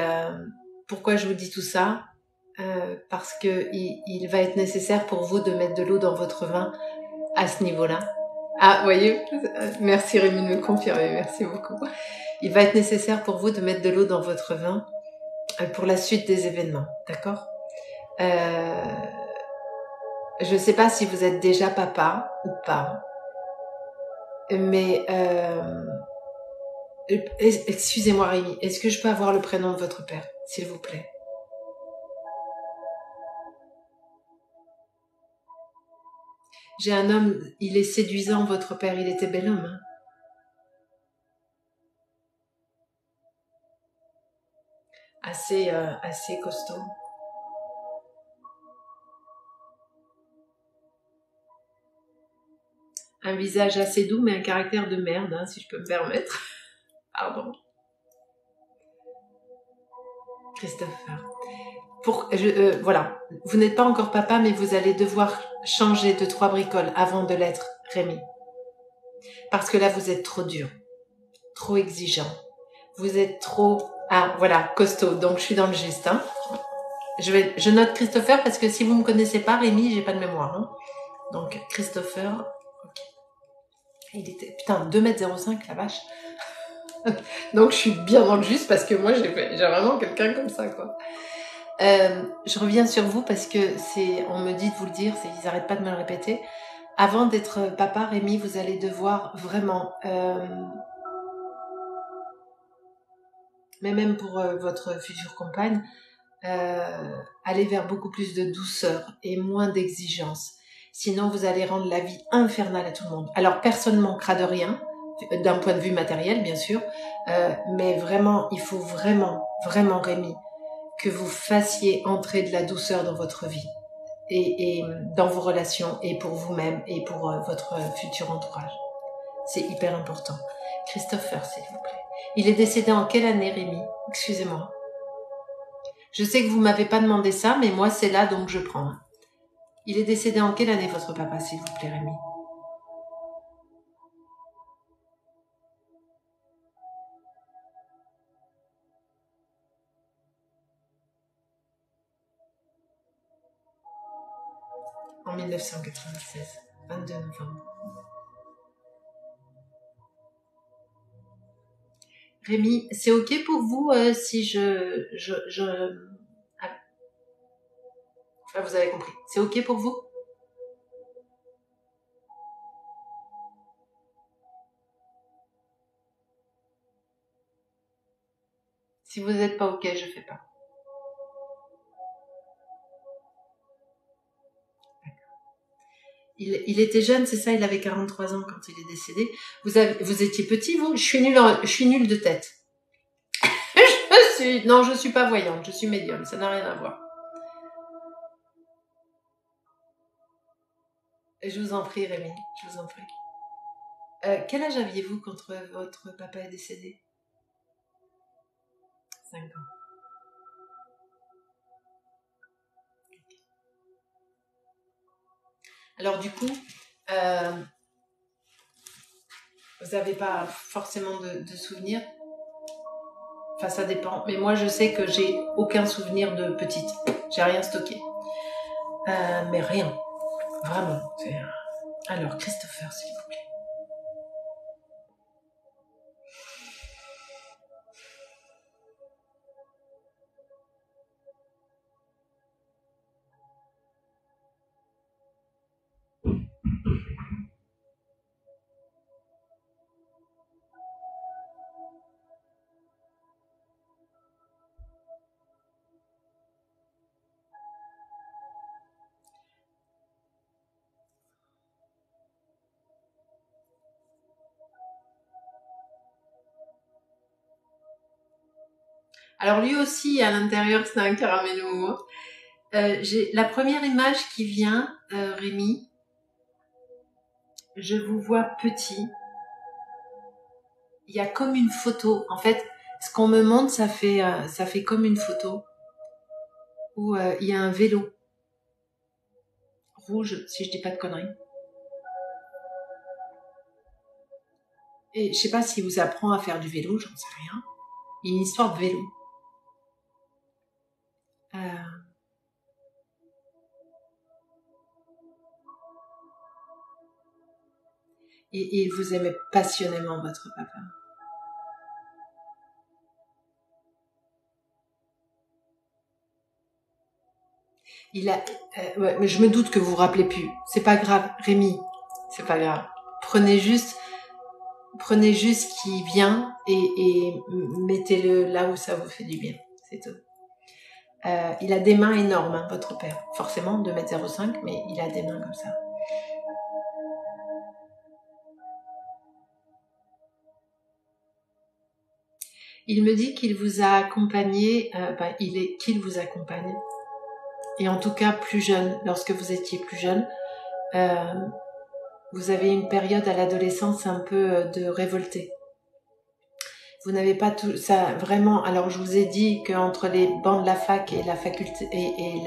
pourquoi je vous dis tout ça? Parce que il va être nécessaire pour vous de mettre de l'eau dans votre vin à ce niveau-là. Ah, voyez, merci Rémi de me confirmer, merci beaucoup. Il va être nécessaire pour vous de mettre de l'eau dans votre vin pour la suite des événements, d'accord? Je ne sais pas si vous êtes déjà papa ou pas, mais excusez-moi Rémi, est-ce que je peux avoir le prénom de votre père, s'il vous plaît? J'ai un homme, il est séduisant, votre père, il était bel homme. Hein, assez costaud. Un visage assez doux, mais un caractère de merde, hein, si je peux me permettre. Pardon. Christopher. Voilà, vous n'êtes pas encore papa, mais vous allez devoir changer 2-3 bricoles avant de l'être, Rémi. Parce que là, vous êtes trop dur, trop exigeant. Vous êtes trop... Ah, voilà, costaud, donc je suis dans le juste. Hein. Je note Christopher parce que si vous ne me connaissez pas, Rémi, j'ai pas de mémoire. Hein. Donc, Christopher... Okay. Il était... Putain, 2,05 m, la vache. Donc, je suis bien dans le juste parce que moi, j'ai vraiment quelqu'un comme ça, quoi. Je reviens sur vous parce que on me dit de vous le dire, ils n'arrêtent pas de me le répéter. Avant d'être papa, Rémi, vous allez devoir vraiment, mais même pour votre future compagne, aller vers beaucoup plus de douceur et moins d'exigence. Sinon, vous allez rendre la vie infernale à tout le monde. Alors, personne ne manquera de rien, d'un point de vue matériel, bien sûr, mais vraiment, il faut vraiment, vraiment, Rémi, que vous fassiez entrer de la douceur dans votre vie et dans vos relations et pour vous-même et pour votre futur entourage. C'est hyper important. Christopher, s'il vous plaît. Il est décédé en quelle année, Rémi? Excusez-moi. Je sais que vous m'avez pas demandé ça, mais moi c'est là donc je prends. Il est décédé en quelle année, votre papa, s'il vous plaît, Rémi? En 1996, 22 novembre. Rémi, c'est ok pour vous si Ah, vous avez compris. C'est ok pour vous? Si vous n'êtes pas ok, je fais pas. Il était jeune, c'est ça, il avait 43 ans quand il est décédé. Vous étiez petit, vous? Je suis nulle de tête. Non, je suis pas voyante, je suis médium, ça n'a rien à voir. Je vous en prie, Rémi, je vous en prie. Quel âge aviez-vous quand votre papa est décédé? 5 ans. Alors du coup, vous n'avez pas forcément de souvenirs. Enfin, ça dépend. Mais moi, je sais que j'ai aucun souvenir de petite. J'ai rien stocké. Mais rien. Vraiment. Alors, Christopher, s'il vous plaît. Alors lui aussi, à l'intérieur, c'est un caramel mou. J'ai la première image qui vient, Rémi. Je vous vois petit. Il y a comme une photo. En fait, ce qu'on me montre, ça fait comme une photo. où il y a un vélo rouge, si je dis pas de conneries. Et je sais pas s'il vous apprend à faire du vélo, j'en sais rien. Il y a une histoire de vélo. Et il vous aimait passionnément, votre papa. Il a, ouais, mais je me doute que vous vous rappelez plus. C'est pas grave, Rémi. C'est pas grave. Prenez juste ce qui vient et mettez-le là où ça vous fait du bien. C'est tout. Il a des mains énormes, hein, votre père. Forcément, 2,05 m, mais il a des mains comme ça. Il me dit qu'il vous a accompagné, qu'il vous accompagne. Et en tout cas, plus jeune, lorsque vous étiez plus jeune, vous avez une période à l'adolescence un peu de révolté. Vous n'avez pas tout ça vraiment. Alors je vous ai dit qu'entre les bancs de la fac et la faculté et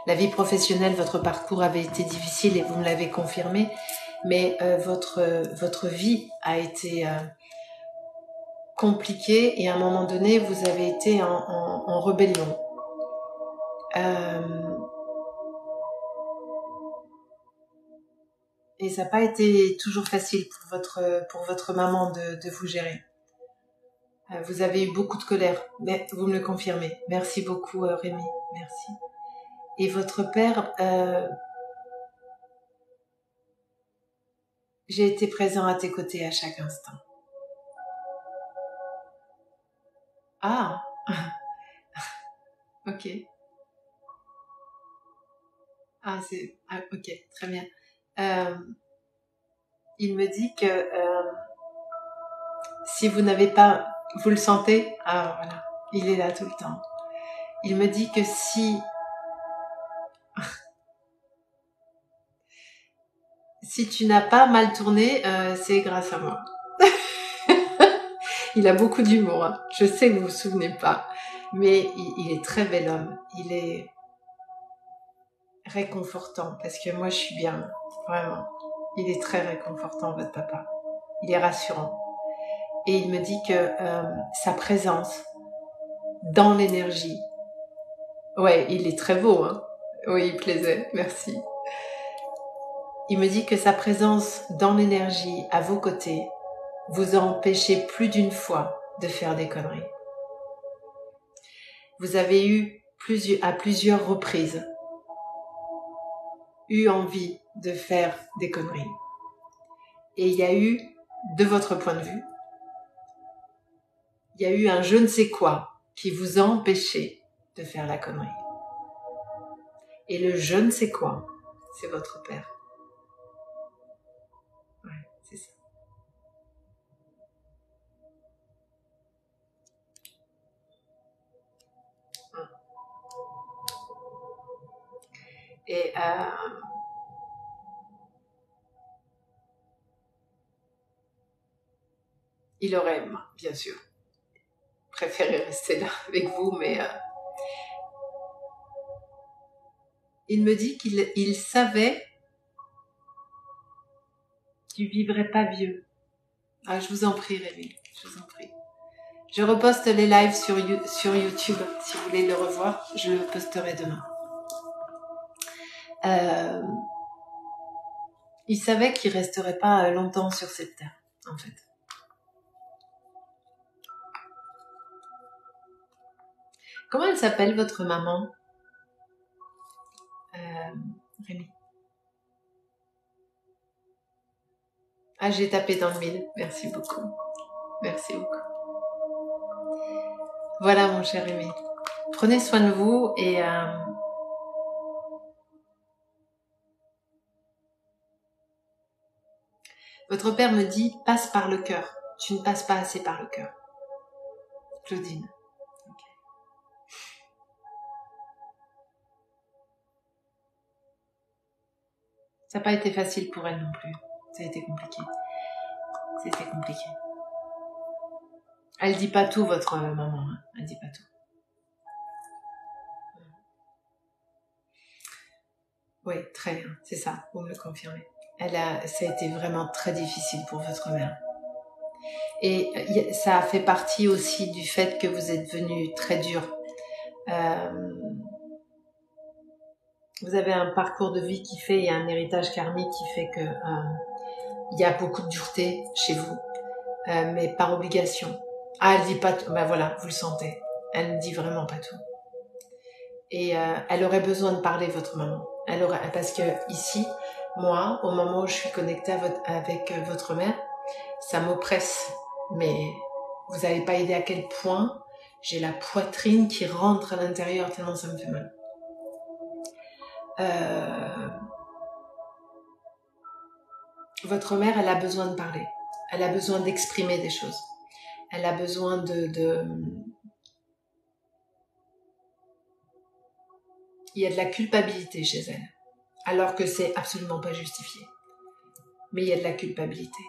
la vie professionnelle, votre parcours avait été difficile et vous me l'avez confirmé. Mais votre vie a été compliquée et à un moment donné vous avez été en rébellion. Et ça n'a pas été toujours facile pour votre maman de vous gérer. Vous avez eu beaucoup de colère, mais vous me le confirmez. Merci beaucoup, Rémi. Merci. Et votre père, j'ai été présent à tes côtés à chaque instant. Ah, ok. Ok, très bien. Il me dit que si vous n'avez pas, vous le sentez? Ah voilà, il est là tout le temps. Il me dit que si tu n'as pas mal tourné, c'est grâce à moi. Il a beaucoup d'humour, hein. Je sais que vous vous souvenez pas, mais il est très bel homme. Il est réconfortant parce que moi je suis bien, vraiment. Il est très réconfortant, votre papa. Il est rassurant. Et il me dit que sa présence dans l'énergie, ouais, il est très beau, hein. Oui, il plaisait, merci. Il me dit que sa présence dans l'énergie, à vos côtés, vous a empêché plus d'une fois de faire des conneries. Vous avez eu à plusieurs reprises envie de faire des conneries. Et il y a eu, de votre point de vue, il y a eu un je ne sais quoi qui vous a empêché de faire la connerie. Et le je ne sais quoi, c'est votre père. Ouais, c'est ça. Et il aurait, bien sûr, préféré rester là avec vous, mais il me dit qu'il savait qu'il ne vivrait pas vieux. Ah, je vous en prie, Rémi, je vous en prie. Je reposte les lives sur YouTube. Si vous voulez le revoir, je le posterai demain. Il savait qu'il resterait pas longtemps sur cette terre, en fait. Comment elle s'appelle, votre maman, Rémi? Ah, j'ai tapé dans le mille. Merci beaucoup. Merci beaucoup. Voilà, mon cher Rémi. Prenez soin de vous et votre père me dit « passe par le cœur ». Tu ne passes pas assez par le cœur. Claudine. Okay. Ça n'a pas été facile pour elle non plus. Ça a été compliqué. C'était compliqué. Elle dit pas tout, votre maman. Hein. Elle dit pas tout. Oui, très bien, c'est ça, vous me le confirmez. Ça a été vraiment très difficile pour votre mère. Et ça a fait partie aussi du fait que vous êtes venu très dur. Vous avez un parcours de vie qui fait, il y a un héritage karmique qui fait que il y a beaucoup de dureté chez vous, mais par obligation. Ah, elle dit pas tout. Ben voilà, vous le sentez. Elle ne dit vraiment pas tout. Et elle aurait besoin de parler, votre maman. Parce que ici, moi, au moment où je suis connectée avec votre mère, ça m'oppresse. Mais vous n'avez pas idée à quel point j'ai la poitrine qui rentre à l'intérieur tellement ça me fait mal. Votre mère, elle a besoin de parler. Elle a besoin d'exprimer des choses. Elle a besoin Il y a de la culpabilité chez elle, alors que c'est absolument pas justifié. Mais il y a de la culpabilité.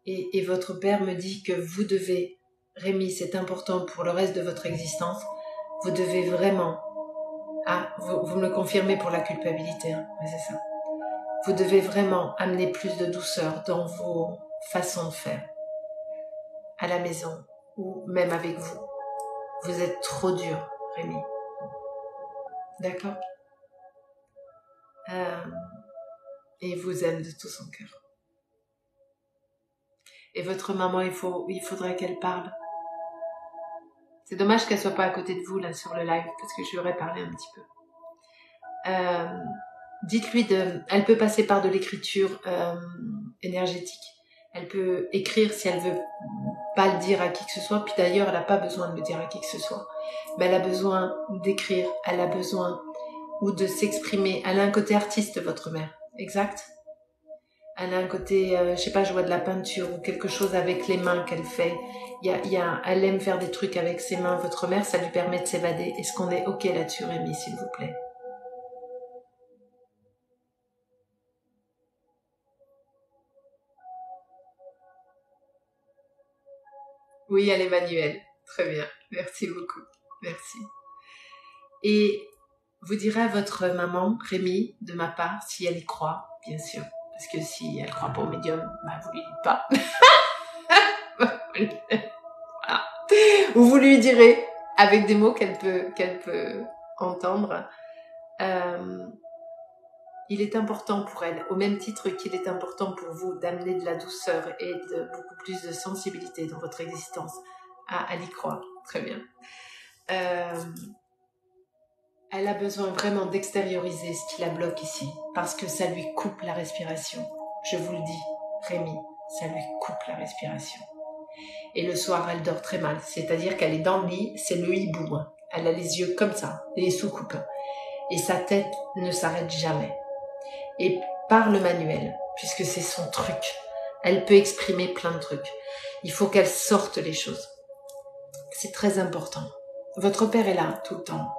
Et votre père me dit que vous devez, Rémi, c'est important pour le reste de votre existence, vous devez vraiment, vous me le confirmez pour la culpabilité, hein, mais c'est ça. Vous devez vraiment amener plus de douceur dans vos façons de faire, à la maison, ou même avec vous. Vous êtes trop dur, Rémi. D'accord ? Et il vous aime de tout son cœur. Et votre maman, il faudrait qu'elle parle. C'est dommage qu'elle soit pas à côté de vous là sur le live parce que je lui aurais parlé un petit peu. Dites-lui elle peut passer par de l'écriture énergétique. Elle peut écrire si elle veut pas le dire à qui que ce soit. Puis d'ailleurs, elle n'a pas besoin de le dire à qui que ce soit. Mais elle a besoin d'écrire. Elle a besoin ou de s'exprimer. Elle a un côté artiste, votre mère. Exact. Elle a un côté, je sais pas, je vois de la peinture ou quelque chose avec les mains qu'elle fait. Elle aime faire des trucs avec ses mains. Votre mère, ça lui permet de s'évader. Est-ce qu'on est OK là-dessus, Rémi, s'il vous plaît? Oui, elle est manuelle. Très bien. Merci beaucoup. Merci. Et vous direz à votre maman, Rémi, de ma part, si elle y croit, bien sûr. Parce que si elle croit pas au médium, bah vous lui dites pas. Voilà. Ou vous lui direz avec des mots qu'elle peut entendre. Il est important pour elle, au même titre qu'il est important pour vous, d'amener de la douceur et de beaucoup plus de sensibilité dans votre existence. Elle y croit. Très bien. Elle a besoin vraiment d'extérioriser ce qui la bloque ici, parce que ça lui coupe la respiration. Je vous le dis, Rémi, ça lui coupe la respiration. Et le soir, elle dort très mal, c'est-à-dire qu'elle est dans le lit, c'est le hibou. Hein. Elle a les yeux comme ça, les sous-coupes. Et sa tête ne s'arrête jamais. Et par le manuel, puisque c'est son truc, elle peut exprimer plein de trucs. Il faut qu'elle sorte les choses. C'est très important. Votre père est là tout le temps.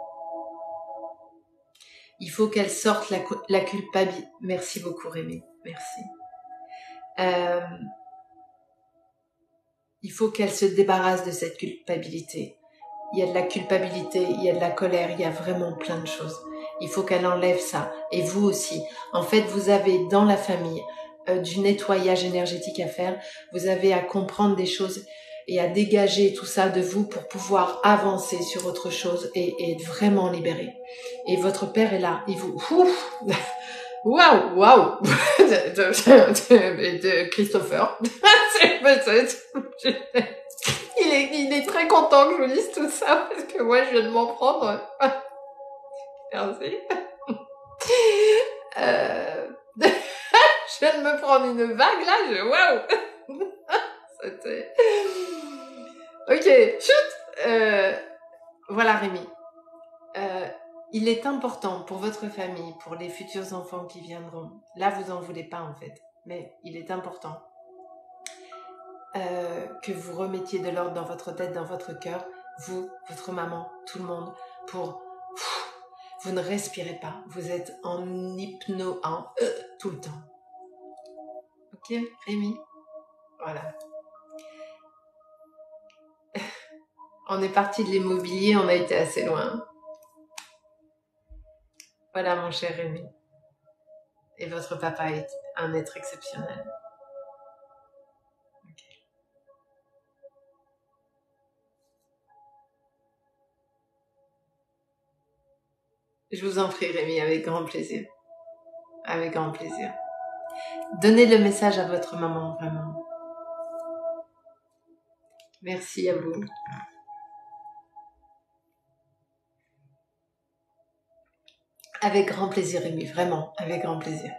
Il faut qu'elle sorte la culpabilité. Merci beaucoup, Rémi. Merci. Il faut qu'elle se débarrasse de cette culpabilité. Il y a de la culpabilité, il y a de la colère, il y a vraiment plein de choses. Il faut qu'elle enlève ça. Et vous aussi. En fait, vous avez dans la famille du nettoyage énergétique à faire. Vous avez à comprendre des choses et à dégager tout ça de vous pour pouvoir avancer sur autre chose et être vraiment libéré. Et votre père est là. Il vous... Waouh de Christopher. Il est très content que je vous dise tout ça parce que moi je viens de m'en prendre. Merci. Je viens de me prendre une vague là. Waouh. C'était... Ok, chut. Voilà Rémi. Il est important pour votre famille, pour les futurs enfants qui viendront. Là, vous en voulez pas en fait, mais il est important que vous remettiez de l'ordre dans votre tête, dans votre cœur, vous, votre maman, tout le monde, pour... Vous ne respirez pas, vous êtes en tout le temps. Ok, Rémi? Voilà. On est parti de l'immobilier, on a été assez loin. Voilà mon cher Rémi. Et votre papa est un être exceptionnel. Okay. Je vous en prie Rémi, avec grand plaisir. Avec grand plaisir. Donnez le message à votre maman, vraiment. Merci à vous. Avec grand plaisir, Rémi, vraiment, avec grand plaisir.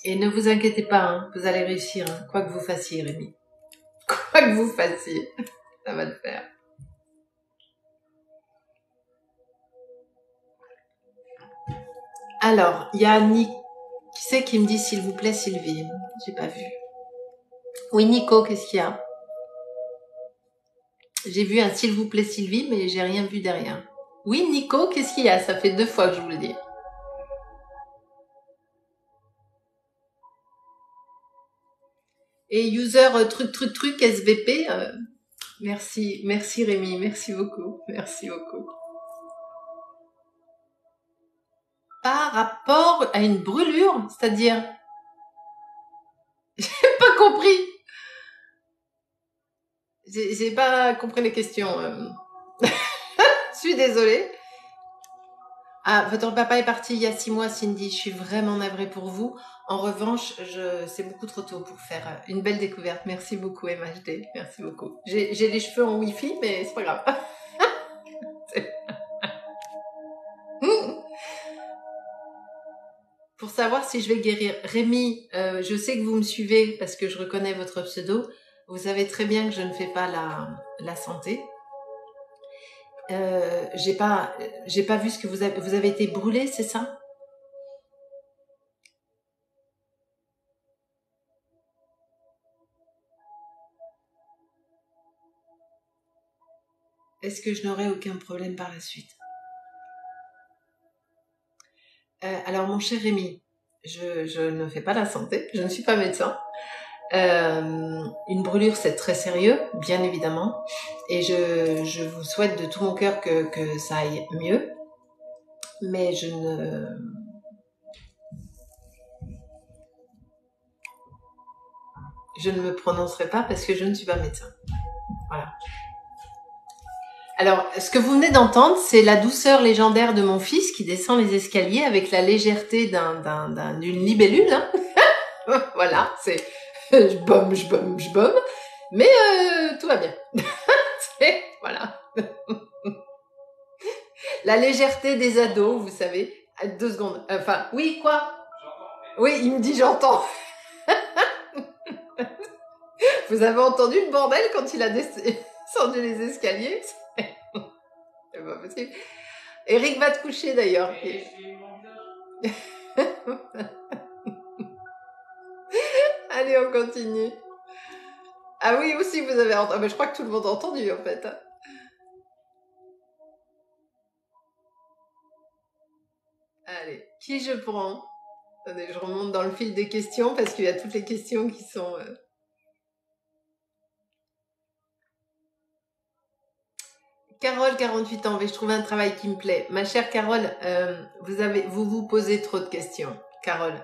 Et ne vous inquiétez pas, hein, vous allez réussir, hein, quoi que vous fassiez, Rémi. Quoi que vous fassiez, ça va le faire. Alors, il y a Nick. Qui c'est qui me dit s'il vous plaît, Sylvie? J'ai pas vu. Oui, Nico, qu'est-ce qu'il y a? J'ai vu un s'il vous plaît, Sylvie, mais j'ai rien vu derrière. Oui, Nico, qu'est-ce qu'il y a? Ça fait 2 fois que je vous le dis. Et user truc SVP, merci Rémi, merci beaucoup. Par rapport à une brûlure, c'est-à-dire? J'ai pas compris. J'ai pas compris les questions. Je suis désolée. Ah, votre papa est parti il y a 6 mois, Cindy. Je suis vraiment navrée pour vous. En revanche, c'est beaucoup trop tôt pour faire une belle découverte. Merci beaucoup, MHD. Merci beaucoup. J'ai les cheveux en Wi-Fi, mais c'est pas grave. Pour savoir si je vais guérir. Rémi, je sais que vous me suivez parce que je reconnais votre pseudo. Vous savez très bien que je ne fais pas la santé. J'ai pas vu ce que vous avez été brûlé, c'est ça? Est-ce que je n'aurai aucun problème par la suite? Alors mon cher Rémi, je ne fais pas la santé, je ne suis pas médecin. Une brûlure c'est très sérieux, bien évidemment, et je vous souhaite de tout mon cœur que ça aille mieux, mais je ne me prononcerai pas parce que je ne suis pas médecin. Voilà. Alors, ce que vous venez d'entendre, c'est la douceur légendaire de mon fils qui descend les escaliers avec la légèreté d'une libellule. Hein. Voilà, c'est je bombe, mais tout va bien. Voilà. La légèreté des ados, vous savez. 2 secondes. Enfin, oui, quoi? Oui, il me dit j'entends. Vous avez entendu le bordel quand il a descendu les escaliers? C'est pas possible. Eric va te coucher d'ailleurs. Allez, on continue. Ah oui, aussi vous avez entendu. Mais je crois que tout le monde a entendu en fait. Allez, qui je prends? Attendez, je remonte dans le fil des questions parce qu'il y a toutes les questions qui sont... Carole, 48 ans, vais-je trouver un travail qui me plaît? Ma chère Carole, vous vous posez trop de questions. Carole,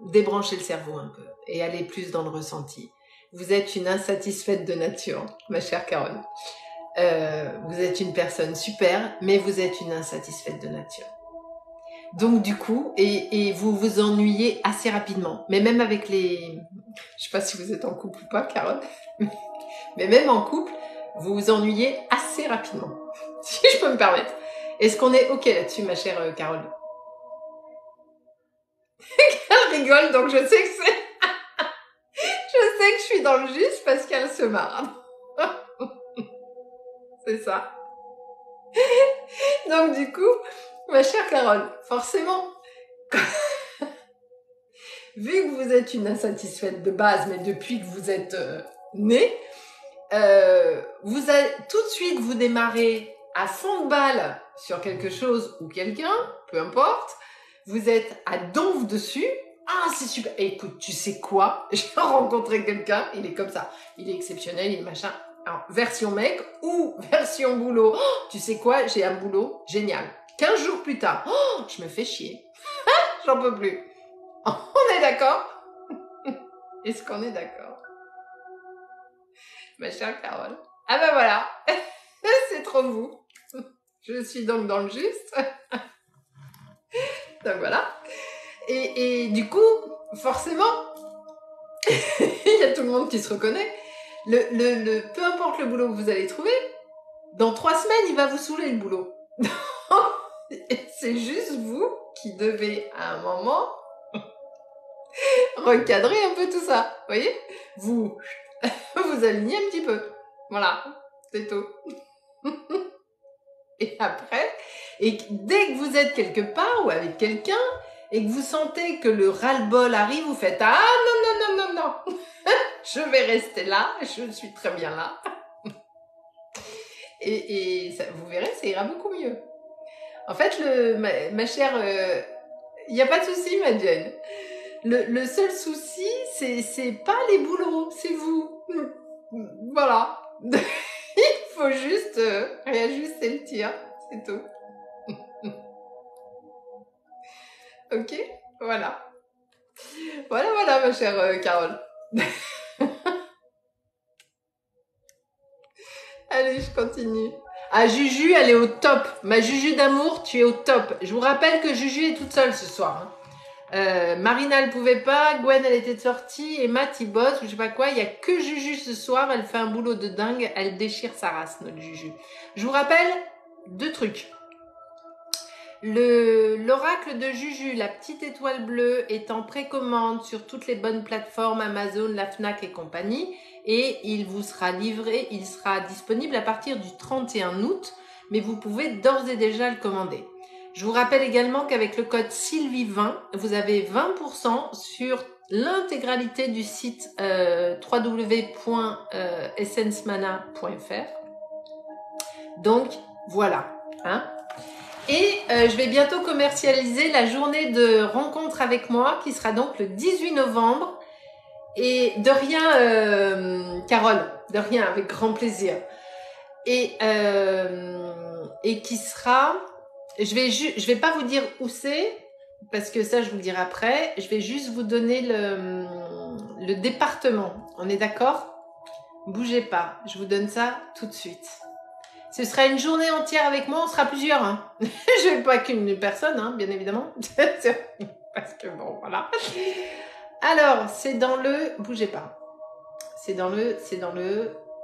débranchez le cerveau un peu et allez plus dans le ressenti. Vous êtes une insatisfaite de nature, ma chère Carole. Vous êtes une personne super, mais vous êtes une insatisfaite de nature. Donc du coup, et vous vous ennuyez assez rapidement. Mais même avec les... Je sais pas si vous êtes en couple ou pas, Carole. Mais même en couple, vous vous ennuyez assez rapidement. Si je peux me permettre. Est-ce qu'on est OK là-dessus, ma chère Carole? Elle rigole, donc je sais que c'est... je sais que je suis dans le juste parce qu'elle se marre. C'est ça. Donc du coup, ma chère Carole, forcément, vu que vous êtes une insatisfaite de base, mais depuis que vous êtes née, vous allez tout de suite vous démarrer à 100 balles sur quelque chose ou quelqu'un, peu importe, vous êtes à donf dessus. Ah, c'est super. Et écoute, tu sais quoi? J'ai rencontré quelqu'un, il est comme ça, il est exceptionnel, il est machin. Alors, version mec ou version boulot. Oh, tu sais quoi? J'ai un boulot génial. 15 jours plus tard. Oh, je me fais chier. J'en peux plus. On est d'accord? Est-ce qu'on est d'accord? Ma chère Carole. Ah ben voilà. C'est trop vous. Je suis donc dans le juste. Donc voilà. Et du coup, forcément, il y a tout le monde qui se reconnaît. Peu importe le boulot que vous allez trouver, dans 3 semaines, il va vous saouler le boulot. C'est juste vous qui devez, à un moment, recadrer un peu tout ça. Vous voyez? Vous alignez un petit peu. Voilà, c'est tout. Et après, et dès que vous êtes quelque part ou avec quelqu'un, et que vous sentez que le ras-le-bol arrive, vous faites « Ah non, non, non, non, non, je vais rester là, je suis très bien là. » Et ça, vous verrez, ça ira beaucoup mieux. En fait, ma chère, il n'y a pas de souci, ma Jane. Le seul souci, c'est pas les boulots, c'est vous. Voilà. Il faut juste réajuster le tir, c'est tout. Ok, voilà. Voilà, ma chère Carole. Allez, je continue. Ah, Juju, elle est au top. Ma Juju d'amour, tu es au top. Je vous rappelle que Juju est toute seule ce soir. Marina, elle pouvait pas. Gwen, elle était sortie. Et Matt, il bosse, ou je sais pas quoi. Il y a que Juju ce soir. Elle fait un boulot de dingue. Elle déchire sa race, notre Juju. Je vous rappelle 2 trucs. L'oracle de Juju, la petite étoile bleue, est en précommande sur toutes les bonnes plateformes Amazon, la Fnac et compagnie. Et il vous sera livré, il sera disponible à partir du 31 août. Mais vous pouvez d'ores et déjà le commander. Je vous rappelle également qu'avec le code Sylvie20, vous avez 20% sur l'intégralité du site www.essencemana.fr. Donc, voilà. Hein. Et je vais bientôt commercialiser la journée de rencontre avec moi qui sera donc le 18 novembre. Et de rien, Carole, de rien, avec grand plaisir. Et qui sera... Je vais pas vous dire où c'est, parce que ça, je vous le dirai après. Je vais juste vous donner le département. On est d'accord? Bougez pas, je vous donne ça tout de suite. Ce sera une journée entière avec moi, on sera plusieurs. Hein. Je vais pas qu'une personne, hein, bien évidemment. Parce que bon, voilà. Alors, c'est dans le... Bougez pas. C'est dans le...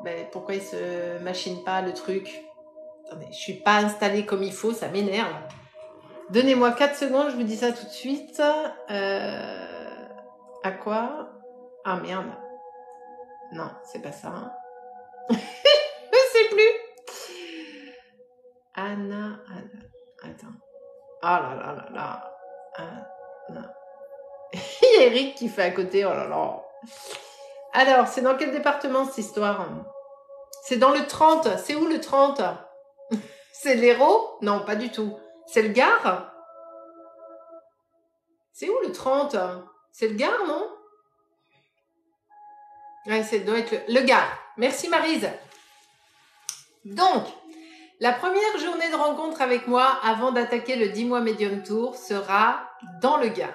Ben, pourquoi il se machine pas le truc? Attendez, je suis pas installée comme il faut, ça m'énerve. Donnez-moi 4 secondes, je vous dis ça tout de suite. À quoi? Ah merde. Non, c'est pas ça. Hein. Je sais plus. Anna. Attends. Oh là là là là. Anna. Il y a Eric qui fait à côté, oh là là. Alors, c'est dans quel département cette histoire? C'est dans le 30. C'est où le 30? C'est l'Hérault? Non, pas du tout. C'est le Gard? C'est où le 30? C'est le Gard, non? Ouais, ça doit être le Gard. Merci Maryse. Donc, la première journée de rencontre avec moi avant d'attaquer le 10 mois Medium Tour sera dans le Gard.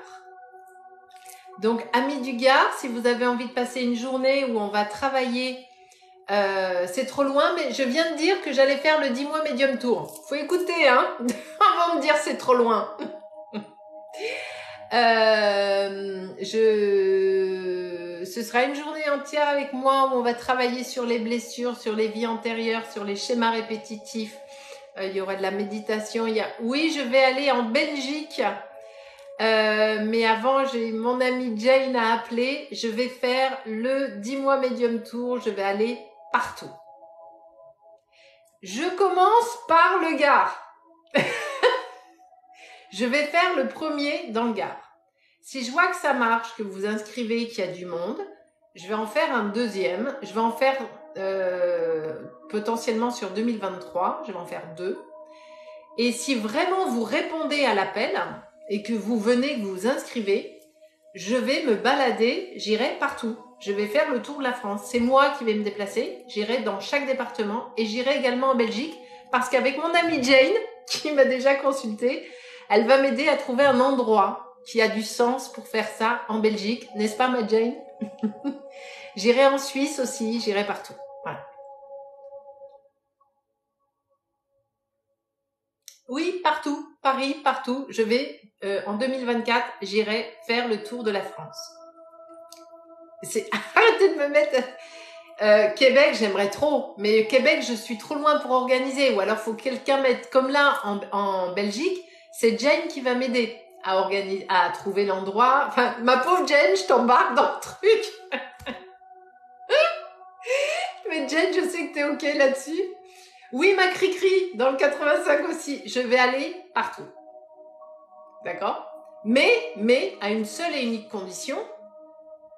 Donc, amis du Gard, si vous avez envie de passer une journée où on va travailler, c'est trop loin, mais je viens de dire que j'allais faire le 10 mois Medium Tour. Faut écouter, hein, avant de dire c'est trop loin. Ce sera une journée entière avec moi où on va travailler sur les blessures, sur les vies antérieures, sur les schémas répétitifs. Il y aura de la méditation. Oui, je vais aller en Belgique. Mais avant, j'ai mon amie Jane à appeler. Je vais faire le 10 mois Medium Tour. Je vais aller partout. Je commence par le Gard. Je vais faire le premier dans le Gard. Si je vois que ça marche, que vous vous inscrivez, qu'il y a du monde, je vais en faire un deuxième. Je vais en faire potentiellement sur 2023. Je vais en faire 2. Et si vraiment vous répondez à l'appel et que vous venez, que vous vous inscrivez, je vais me balader, j'irai partout. Je vais faire le tour de la France. C'est moi qui vais me déplacer. J'irai dans chaque département et j'irai également en Belgique parce qu'avec mon amie Jane, qui m'a déjà consulté. Elle va m'aider à trouver un endroit qui a du sens pour faire ça en Belgique. N'est-ce pas, ma Jane? J'irai en Suisse aussi, j'irai partout. Voilà. Oui, partout. Paris, partout. Je vais, en 2024, j'irai faire le tour de la France. Arrêtez de me mettre... Québec, j'aimerais trop. Mais Québec, je suis trop loin pour organiser. Ou alors, faut que quelqu'un mette comme là, en Belgique, c'est Jane qui va m'aider à organiser, à trouver l'endroit. Enfin, ma pauvre Jane, je t'embarque dans le truc. Mais Jane, je sais que t'es OK là-dessus. Oui, ma cri-cri, dans le 85 aussi. Je vais aller partout. D'accord? Mais, à une seule et unique condition.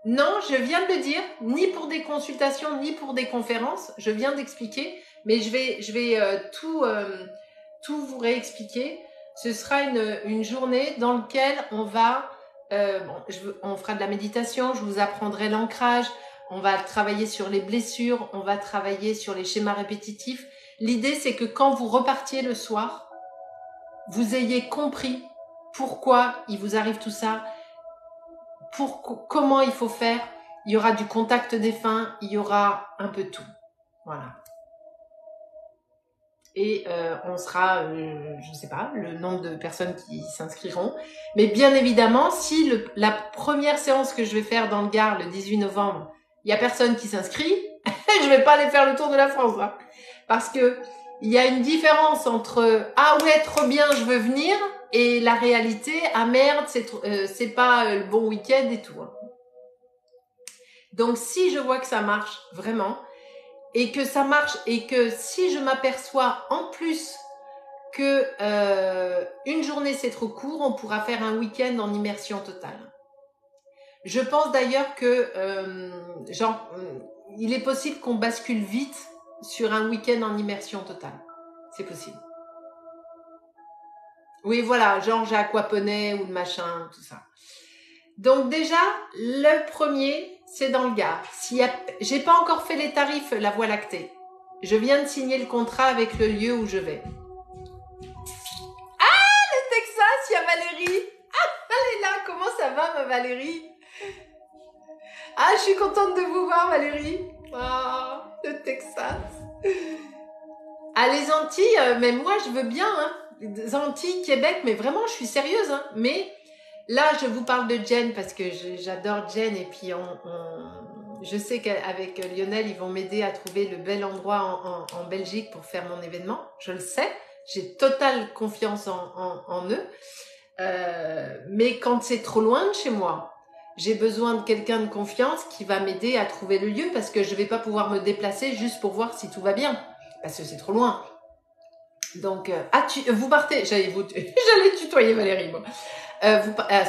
Non, je viens de le dire, ni pour des consultations, ni pour des conférences. Je viens d'expliquer, mais je vais tout vous réexpliquer. Ce sera une journée dans laquelle on va, on fera de la méditation, je vous apprendrai l'ancrage, on va travailler sur les blessures, on va travailler sur les schémas répétitifs. L'idée, c'est que quand vous repartiez le soir, vous ayez compris pourquoi il vous arrive tout ça, comment il faut faire. Il y aura du contact défunt, il y aura un peu tout. Voilà. Et on sera, je ne sais pas, le nombre de personnes qui s'inscriront. Mais bien évidemment, si la première séance que je vais faire dans le Gard le 18 novembre, il n'y a personne qui s'inscrit, je ne vais pas aller faire le tour de la France. Hein, parce que il y a une différence entre « Ah ouais, trop bien, je veux venir » et la réalité « Ah merde, c'est pas le bon week-end et tout. » Donc, si je vois que ça marche vraiment, et que ça marche, et que si je m'aperçois en plus que une journée c'est trop court, on pourra faire un week-end en immersion totale. Je pense d'ailleurs que il est possible qu'on bascule vite sur un week-end en immersion totale. C'est possible. Oui, voilà, genre j'ai aquaponé ou le machin, tout ça. Donc déjà, le premier, c'est dans le Gard. J'ai pas encore fait les tarifs, la Voie lactée. Je viens de signer le contrat avec le lieu où je vais. Ah, le Texas, il y a Valérie. Ah, elle est là. Comment ça va, ma Valérie? Ah, je suis contente de vous voir, Valérie. Ah, le Texas. Ah, les Antilles, mais moi, je veux bien. Hein. Les Antilles, Québec, mais vraiment, je suis sérieuse. Hein. Mais là, je vous parle de Jen parce que j'adore Jen. Et puis, je sais qu'avec Lionel, ils vont m'aider à trouver le bel endroit en Belgique pour faire mon événement. Je le sais. J'ai totale confiance en eux. Mais quand c'est trop loin de chez moi, j'ai besoin de quelqu'un de confiance qui va m'aider à trouver le lieu parce que je ne vais pas pouvoir me déplacer juste pour voir si tout va bien. Parce que c'est trop loin. Donc, vous partez. J'allais tutoyer Valérie, moi.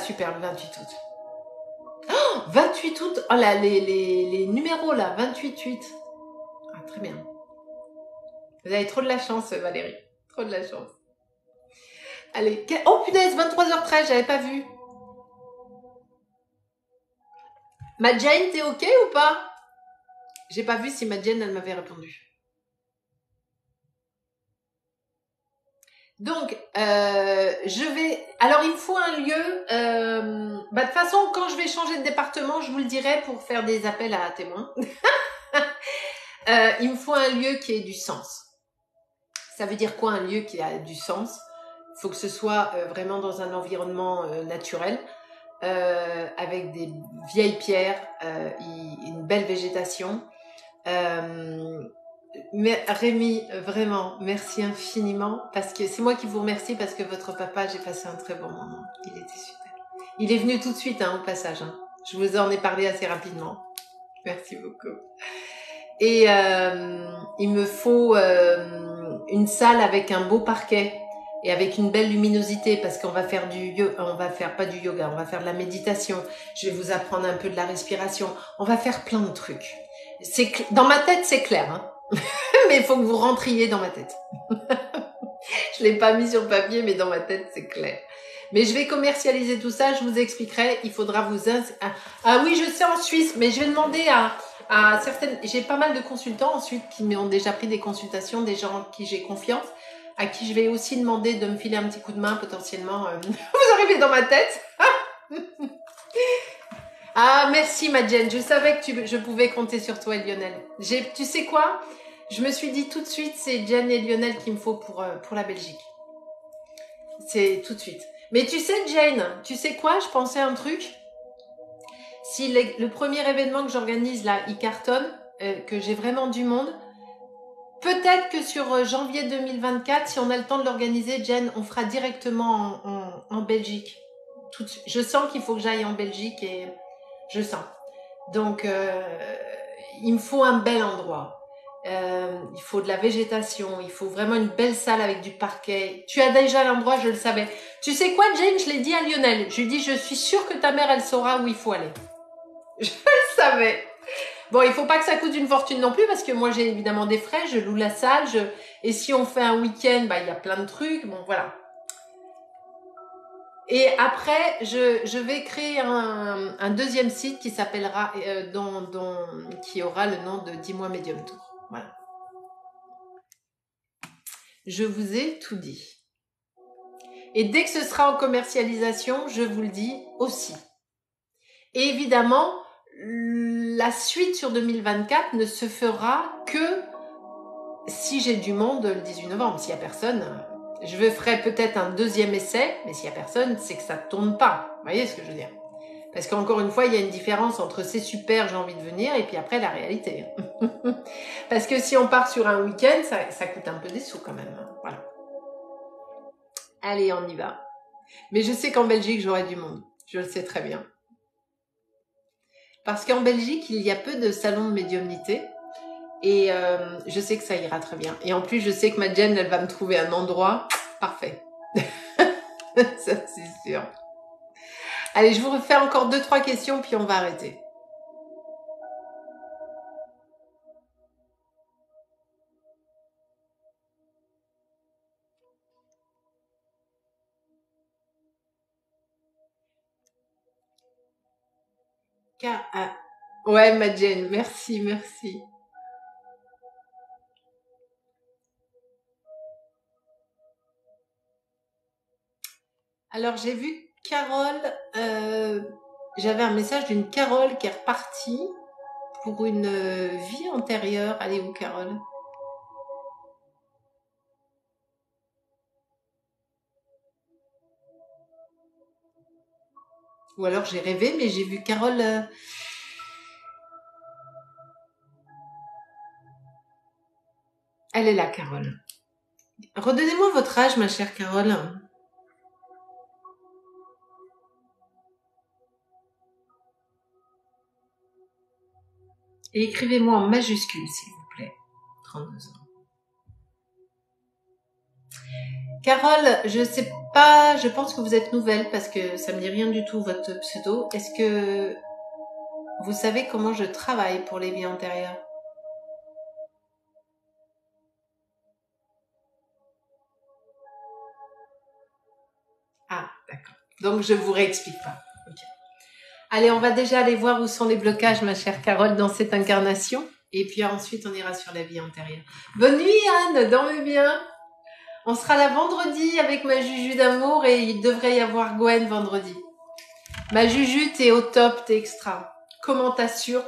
Super, le 28 août. Oh, 28 août. Oh là, les numéros là, 28-8. Ah, très bien. Vous avez trop de la chance, Valérie. Trop de la chance. Allez. Oh punaise, 23h13, j'avais pas vu. Ma Jane, t'es OK ou pas? J'ai pas vu si ma Jane, elle m'avait répondu. Donc, je vais... Alors, il me faut un lieu... de toute façon, quand je vais changer de département, je vous le dirai pour faire des appels à témoins. Il me faut un lieu qui ait du sens. Ça veut dire quoi, un lieu qui a du sens? Il faut que ce soit vraiment dans un environnement naturel, avec des vieilles pierres, une belle végétation. Mais Rémi, vraiment, merci infiniment, parce que c'est moi qui vous remercie, parce que votre papa, j'ai passé un très bon moment. Il était super. Il est venu tout de suite, hein, au passage. Hein. Je vous en ai parlé assez rapidement. Merci beaucoup. Et il me faut une salle avec un beau parquet et avec une belle luminosité, parce qu'on va faire pas du yoga, on va faire de la méditation. Je vais vous apprendre un peu de la respiration. On va faire plein de trucs. Dans ma tête, c'est clair, hein. Mais il faut que vous rentriez dans ma tête. Je l'ai pas mis sur papier, mais dans ma tête, c'est clair. Mais je vais commercialiser tout ça, je vous expliquerai. Il faudra vous... Ah oui, je sais, en Suisse, mais je vais demander à certaines... J'ai pas mal de consultants ensuite qui m'ont déjà pris des consultations, des gens en qui j'ai confiance. à qui je vais aussi demander de me filer un petit coup de main potentiellement. Vous arrivez dans ma tête. Ah, merci ma Jen, je savais que je pouvais compter sur toi et Lionel. Tu sais quoi? Je me suis dit tout de suite, c'est Jen et Lionel qu'il me faut pour la Belgique. C'est tout de suite. Mais tu sais Jane, tu sais quoi? Je pensais à un truc. Si le premier événement que j'organise là, il cartonne, que j'ai vraiment du monde, peut-être que sur janvier 2024, si on a le temps de l'organiser, Jen, on fera directement en Belgique. Je sens qu'il faut que j'aille en Belgique et je sens. Donc, il me faut un bel endroit. Il faut de la végétation. Il faut vraiment une belle salle avec du parquet. Tu as déjà l'endroit, je le savais. Tu sais quoi, Jane? Je l'ai dit à Lionel. Je lui ai dit, je suis sûre que ta mère, elle saura où il faut aller. Je le savais. Bon, il faut pas que ça coûte une fortune non plus parce que moi, j'ai évidemment des frais. Je loue la salle. Et si on fait un week-end, bah, il y a plein de trucs. Bon, voilà. Et après, je vais créer un deuxième site qui s'appellera, qui aura le nom de 10 mois Medium Tour. Voilà. Je vous ai tout dit. Et dès que ce sera en commercialisation, je vous le dis aussi. Et évidemment, la suite sur 2024 ne se fera que si j'ai du monde le 18 novembre. S'il n'y a personne, je ferai peut-être un deuxième essai, mais s'il n'y a personne, c'est que ça ne tourne pas. Vous voyez ce que je veux dire? Parce qu'encore une fois, il y a une différence entre c'est super, j'ai envie de venir, et puis après la réalité. Parce que si on part sur un week-end, ça coûte un peu des sous quand même. Voilà. Allez, on y va. Mais je sais qu'en Belgique, j'aurai du monde. Je le sais très bien. Parce qu'en Belgique, il y a peu de salons de médiumnité. Et je sais que ça ira très bien. Et en plus, je sais que ma Jen, elle va me trouver un endroit parfait. Ça, c'est sûr. Allez, je vous refais encore 2-3 questions, puis on va arrêter. Ouais, ma Jen, merci, merci. Alors, j'ai vu Carole, j'avais un message d'une Carole qui est repartie pour une vie antérieure. Elle est où, Carole? Ou alors j'ai rêvé, mais j'ai vu Carole... Elle est là, Carole. Redonnez-moi votre âge, ma chère Carole. Et écrivez-moi en majuscule, s'il vous plaît. 32 ans. Carole, je sais pas, je pense que vous êtes nouvelle parce que ça me dit rien du tout votre pseudo. Est-ce que vous savez comment je travaille pour les vies antérieures? Ah, d'accord. Donc je vous réexplique pas. Okay. Allez, on va déjà aller voir où sont les blocages, ma chère Carole, dans cette incarnation. Et puis ensuite, on ira sur la vie antérieure. Bonne nuit, Anne, dormez bien. On sera là vendredi avec ma Juju d'amour et il devrait y avoir Gwen vendredi. Ma Juju, t'es au top, t'es extra. Comment t'assures?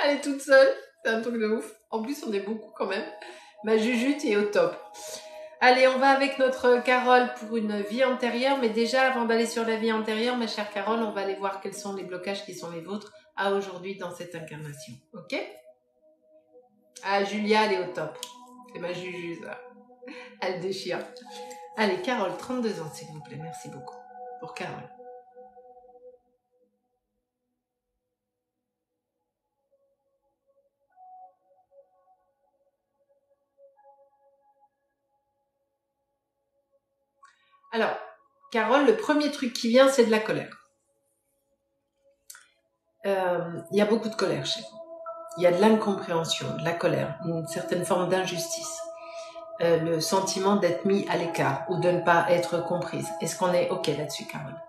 Elle est toute seule. C'est un truc de ouf. En plus, on est beaucoup quand même. Ma Juju, t'es au top. Allez, on va avec notre Carole pour une vie antérieure. Mais déjà, avant d'aller sur la vie antérieure, ma chère Carole, on va aller voir quels sont les blocages qui sont les vôtres à aujourd'hui dans cette incarnation. Ok? Ah, Julia, elle est au top. C'est ma Juju, ça. Elle déchire. Allez, Carole, 32 ans, s'il vous plaît. Merci beaucoup. Pour Carole. Alors, Carole, le premier truc qui vient, c'est de la colère. Il y a beaucoup de colère chez vous. Il y a de l'incompréhension, de la colère, une certaine forme d'injustice. Le sentiment d'être mis à l'écart ou de ne pas être comprise. Est-ce qu'on est OK là-dessus, Carole?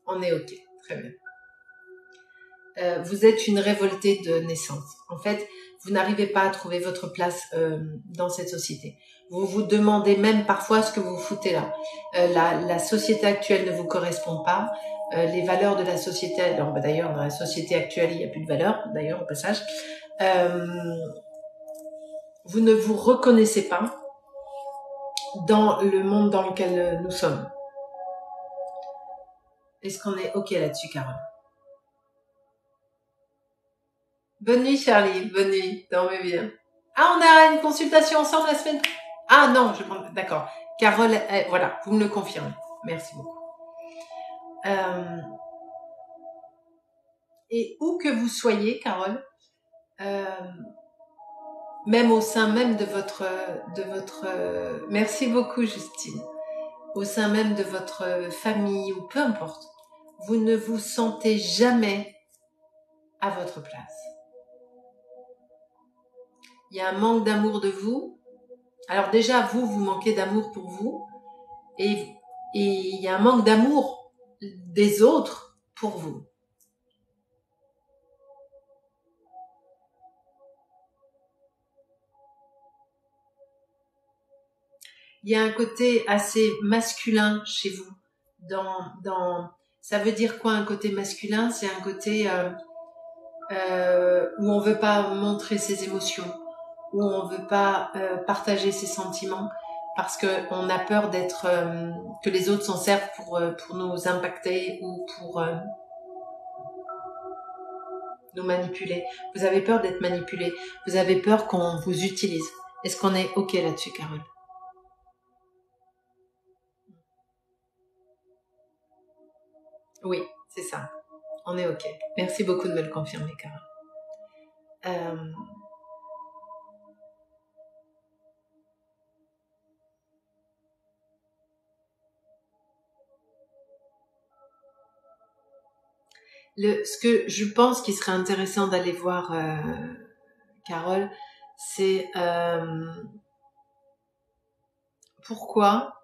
On est OK, très bien. vous êtes une révoltée de naissance. En fait, vous n'arrivez pas à trouver votre place dans cette société. Vous vous demandez même parfois ce que vous foutez là. La société actuelle ne vous correspond pas. Les valeurs de la société, d'ailleurs dans la société actuelle il n'y a plus de valeurs, d'ailleurs au passage. Vous ne vous reconnaissez pas dans le monde dans lequel nous sommes. Est-ce qu'on est OK là-dessus, Carole? Bonne nuit, Charlie. Bonne nuit. Dormez bien. Ah, on a une consultation ensemble la semaine. Ah non, d'accord. Carole, voilà, vous me le confirmez. Merci beaucoup. Et où que vous soyez, Carole, même au sein même de votre merci beaucoup, Justine. Au sein même de votre famille ou peu importe, vous ne vous sentez jamais à votre place. Il y a un manque d'amour de vous. Alors déjà, vous manquez d'amour pour vous. Et il y a un manque d'amour des autres pour vous. Il y a un côté assez masculin chez vous. Ça veut dire quoi un côté masculin? C'est un côté où on veut pas montrer ses émotions, où on veut pas partager ses sentiments, parce que on a peur d'être que les autres s'en servent pour nous impacter ou pour nous manipuler. Vous avez peur d'être manipulé. Vous avez peur qu'on vous utilise. Est-ce qu'on est OK là-dessus, Carole? Oui, c'est ça. On est OK. Merci beaucoup de me le confirmer, Carole. Ce que je pense qu'il serait intéressant d'aller voir, Carole, c'est pourquoi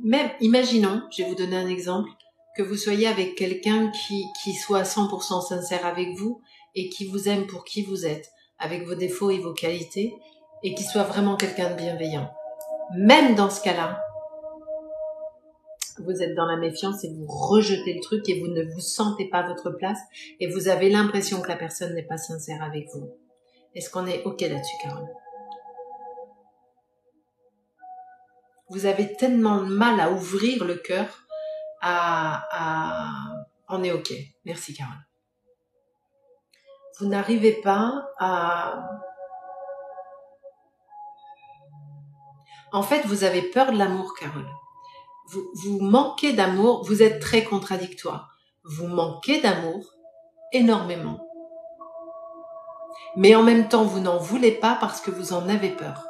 même, imaginons, je vais vous donner un exemple, que vous soyez avec quelqu'un qui soit 100% sincère avec vous et qui vous aime pour qui vous êtes, avec vos défauts et vos qualités, et qui soit vraiment quelqu'un de bienveillant. Même dans ce cas-là, vous êtes dans la méfiance et vous rejetez le truc et vous ne vous sentez pas à votre place et vous avez l'impression que la personne n'est pas sincère avec vous. Est-ce qu'on est OK là-dessus, Carole? Vous avez tellement de mal à ouvrir le cœur On est OK. Merci, Carole. Vous n'arrivez pas à... En fait, vous avez peur de l'amour, Carole. Vous manquez d'amour, vous êtes très contradictoire. Vous manquez d'amour énormément. Mais en même temps, vous n'en voulez pas parce que vous en avez peur.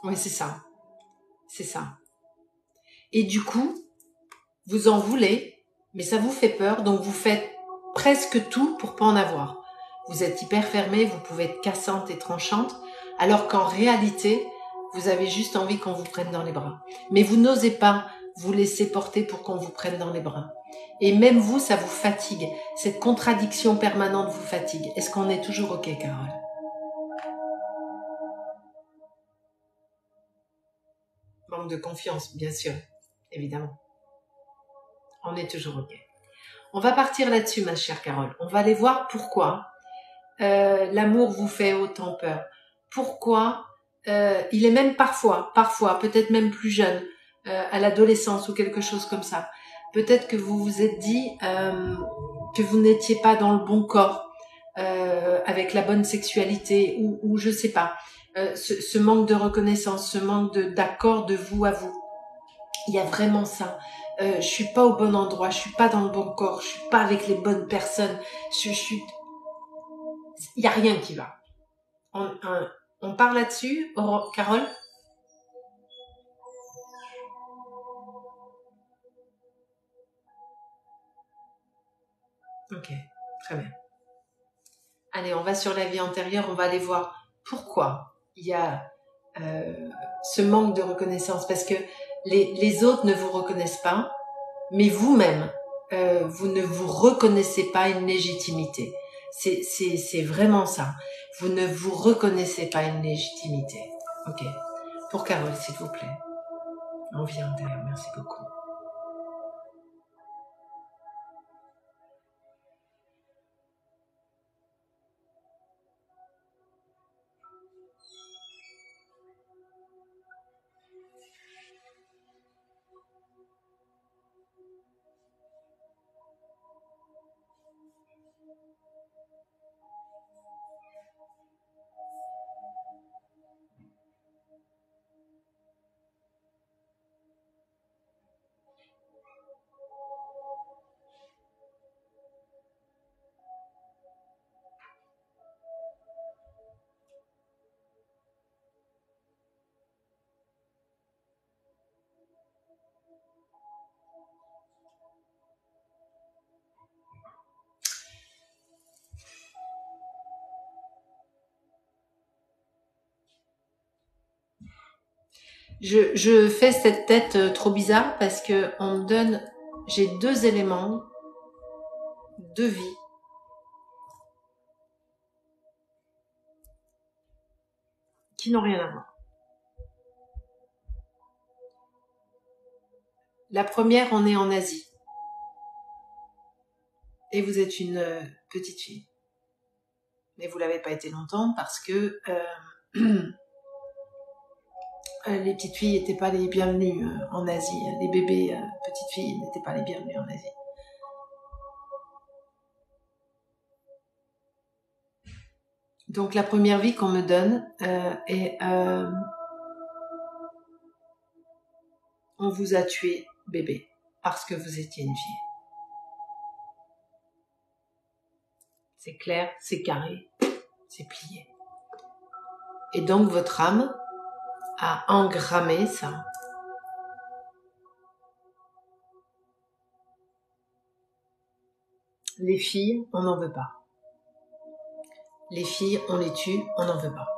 Oui, c'est ça. C'est ça. Et du coup, vous en voulez, mais ça vous fait peur, donc vous faites presque tout pour pas en avoir. Vous êtes hyper fermée, vous pouvez être cassante et tranchante, alors qu'en réalité, vous avez juste envie qu'on vous prenne dans les bras. Mais vous n'osez pas vous laisser porter pour qu'on vous prenne dans les bras. Et même vous, ça vous fatigue. Cette contradiction permanente vous fatigue. Est-ce qu'on est toujours OK, Carole? Manque de confiance, bien sûr, évidemment. On est toujours OK. On va partir là-dessus, ma chère Carole. On va aller voir pourquoi l'amour vous fait autant peur. Pourquoi il est même parfois, peut-être même plus jeune, à l'adolescence ou quelque chose comme ça. Peut-être que vous vous êtes dit que vous n'étiez pas dans le bon corps, avec la bonne sexualité, ou je sais pas. Ce manque de reconnaissance, ce manque d'accord de vous à vous. Il y a vraiment ça. Je suis pas au bon endroit, je suis pas dans le bon corps, je suis pas avec les bonnes personnes. Il y a rien qui va. On part là-dessus, Carole? Ok, très bien. Allez, on va sur la vie antérieure, on va aller voir pourquoi il y a ce manque de reconnaissance. Parce que Les autres ne vous reconnaissent pas, mais vous-même, vous ne vous reconnaissez pas une légitimité. C'est vraiment ça. Vous ne vous reconnaissez pas une légitimité. Ok. Pour Carole, s'il vous plaît. On vient derrière, merci beaucoup. Je fais cette tête trop bizarre parce que on me donne, j'ai 2 éléments de vie qui n'ont rien à voir. La première, on est en Asie. Et vous êtes une petite fille. Mais vous l'avez pas été longtemps parce que les petites filles n'étaient pas les bienvenues en Asie. Les bébés petites filles n'étaient pas les bienvenus en Asie. Donc la première vie qu'on me donne est on vous a tué bébé parce que vous étiez une fille. C'est clair, c'est carré, c'est plié. Et donc votre âme a engrammé ça. Les filles, on n'en veut pas. Les filles, on les tue, on n'en veut pas.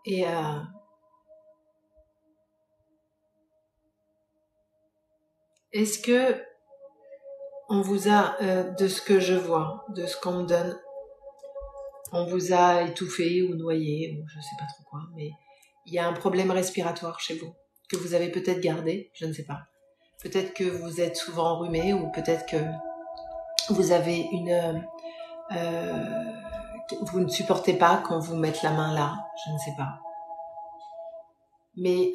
Et est-ce que on vous a, de ce que je vois, de ce qu'on me donne, on vous a étouffé ou noyé, ou je sais pas trop quoi, mais il y a un problème respiratoire chez vous, que vous avez peut-être gardé, je ne sais pas. Peut-être que vous êtes souvent enrhumé, ou peut-être que vous avez une... vous ne supportez pas qu'on vous mette la main là, je ne sais pas. Mais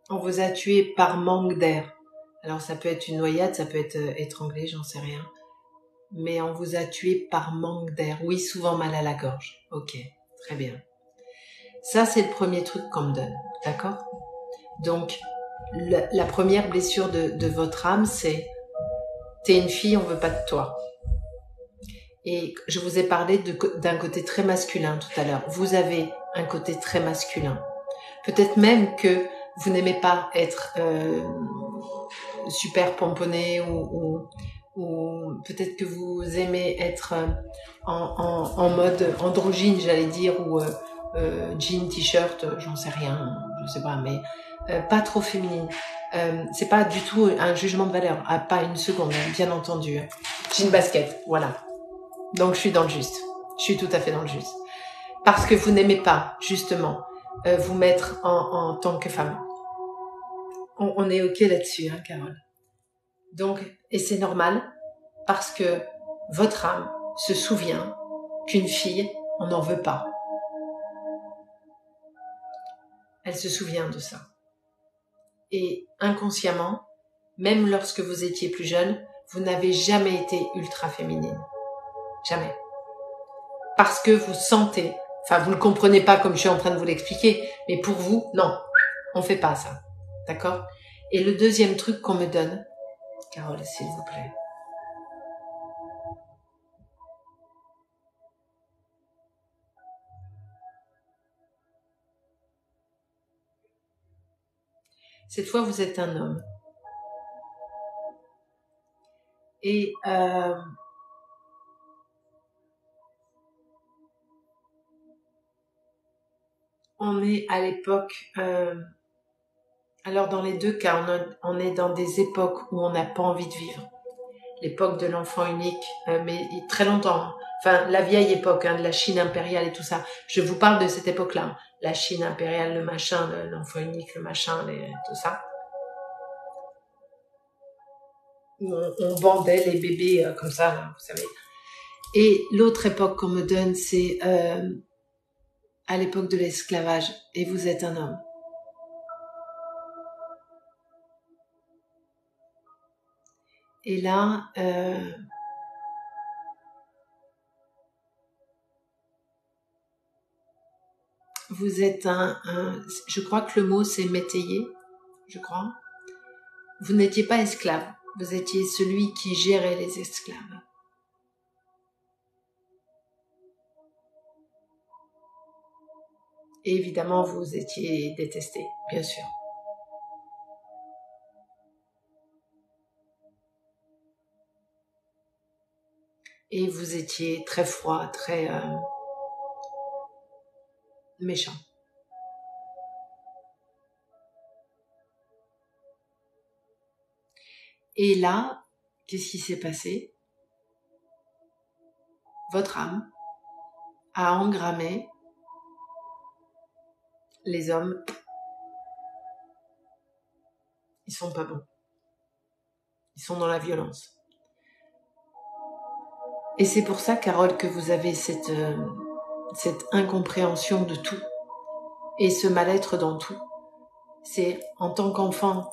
on vous a tué par manque d'air. Alors ça peut être une noyade, ça peut être étranglé, j'en sais rien. Mais on vous a tué par manque d'air. Oui, souvent mal à la gorge. Ok, très bien. Ça, c'est le premier truc qu'on me donne, d'accord? Donc, la première blessure de votre âme, c'est t'es une fille, on veut pas de toi. Et je vous ai parlé d'un côté très masculin tout à l'heure. Vous avez un côté très masculin. Peut-être même que vous n'aimez pas être super pomponné ou peut-être que vous aimez être en mode androgyne, j'allais dire, ou jean, t-shirt, j'en sais rien, je sais pas, mais pas trop féminine. C'est pas du tout un jugement de valeur, pas une seconde, bien entendu. Jean basket, voilà. Donc je suis dans le juste. Je suis tout à fait dans le juste. Parce que vous n'aimez pas, justement, vous mettre en tant que femme. On est ok là-dessus, hein, Carole. Donc, et c'est normal, parce que votre âme se souvient qu'une fille, on n'en veut pas. Elle se souvient de ça. Et inconsciemment, même lorsque vous étiez plus jeune, vous n'avez jamais été ultra féminine. Jamais. Parce que vous sentez, enfin vous ne le comprenez pas comme je suis en train de vous l'expliquer, mais pour vous, non, on fait pas ça. D'accord? Et le deuxième truc qu'on me donne, Carole, s'il vous plaît. Cette fois, vous êtes un homme. Et on est à l'époque... alors dans les deux cas, on est dans des époques où on n'a pas envie de vivre. L'époque de l'enfant unique, mais très longtemps. Hein. Enfin, la vieille époque de la Chine impériale et tout ça. Je vous parle de cette époque-là. Hein. La Chine impériale, le machin, l'enfant unique, le machin, tout ça. On vendait les bébés comme ça, là, vous savez. Et l'autre époque qu'on me donne, c'est à l'époque de l'esclavage. Et vous êtes un homme. Et là, vous êtes je crois que le mot c'est métayer, je crois. Vous n'étiez pas esclave, vous étiez celui qui gérait les esclaves. Et évidemment, vous étiez détesté, bien sûr. Et vous étiez très froid, très méchant. Et là, qu'est-ce qui s'est passé? Votre âme a engrammé les hommes. Ils sont pas bons. Ils sont dans la violence. Et c'est pour ça, Carole, que vous avez cette incompréhension de tout et ce mal-être dans tout. C'est en tant qu'enfant,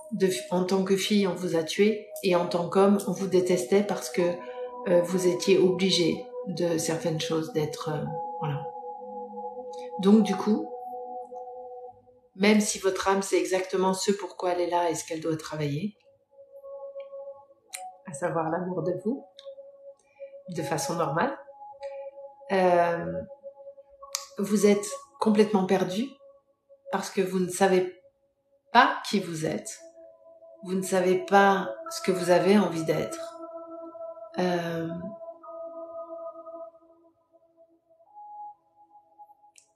en tant que fille, on vous a tué et en tant qu'homme, on vous détestait parce que vous étiez obligé de certaines choses d'être... voilà. Donc du coup, même si votre âme sait exactement ce pourquoi elle est là et ce qu'elle doit travailler, à savoir l'amour de vous, de façon normale, vous êtes complètement perdu parce que vous ne savez pas qui vous êtes, vous ne savez pas ce que vous avez envie d'être.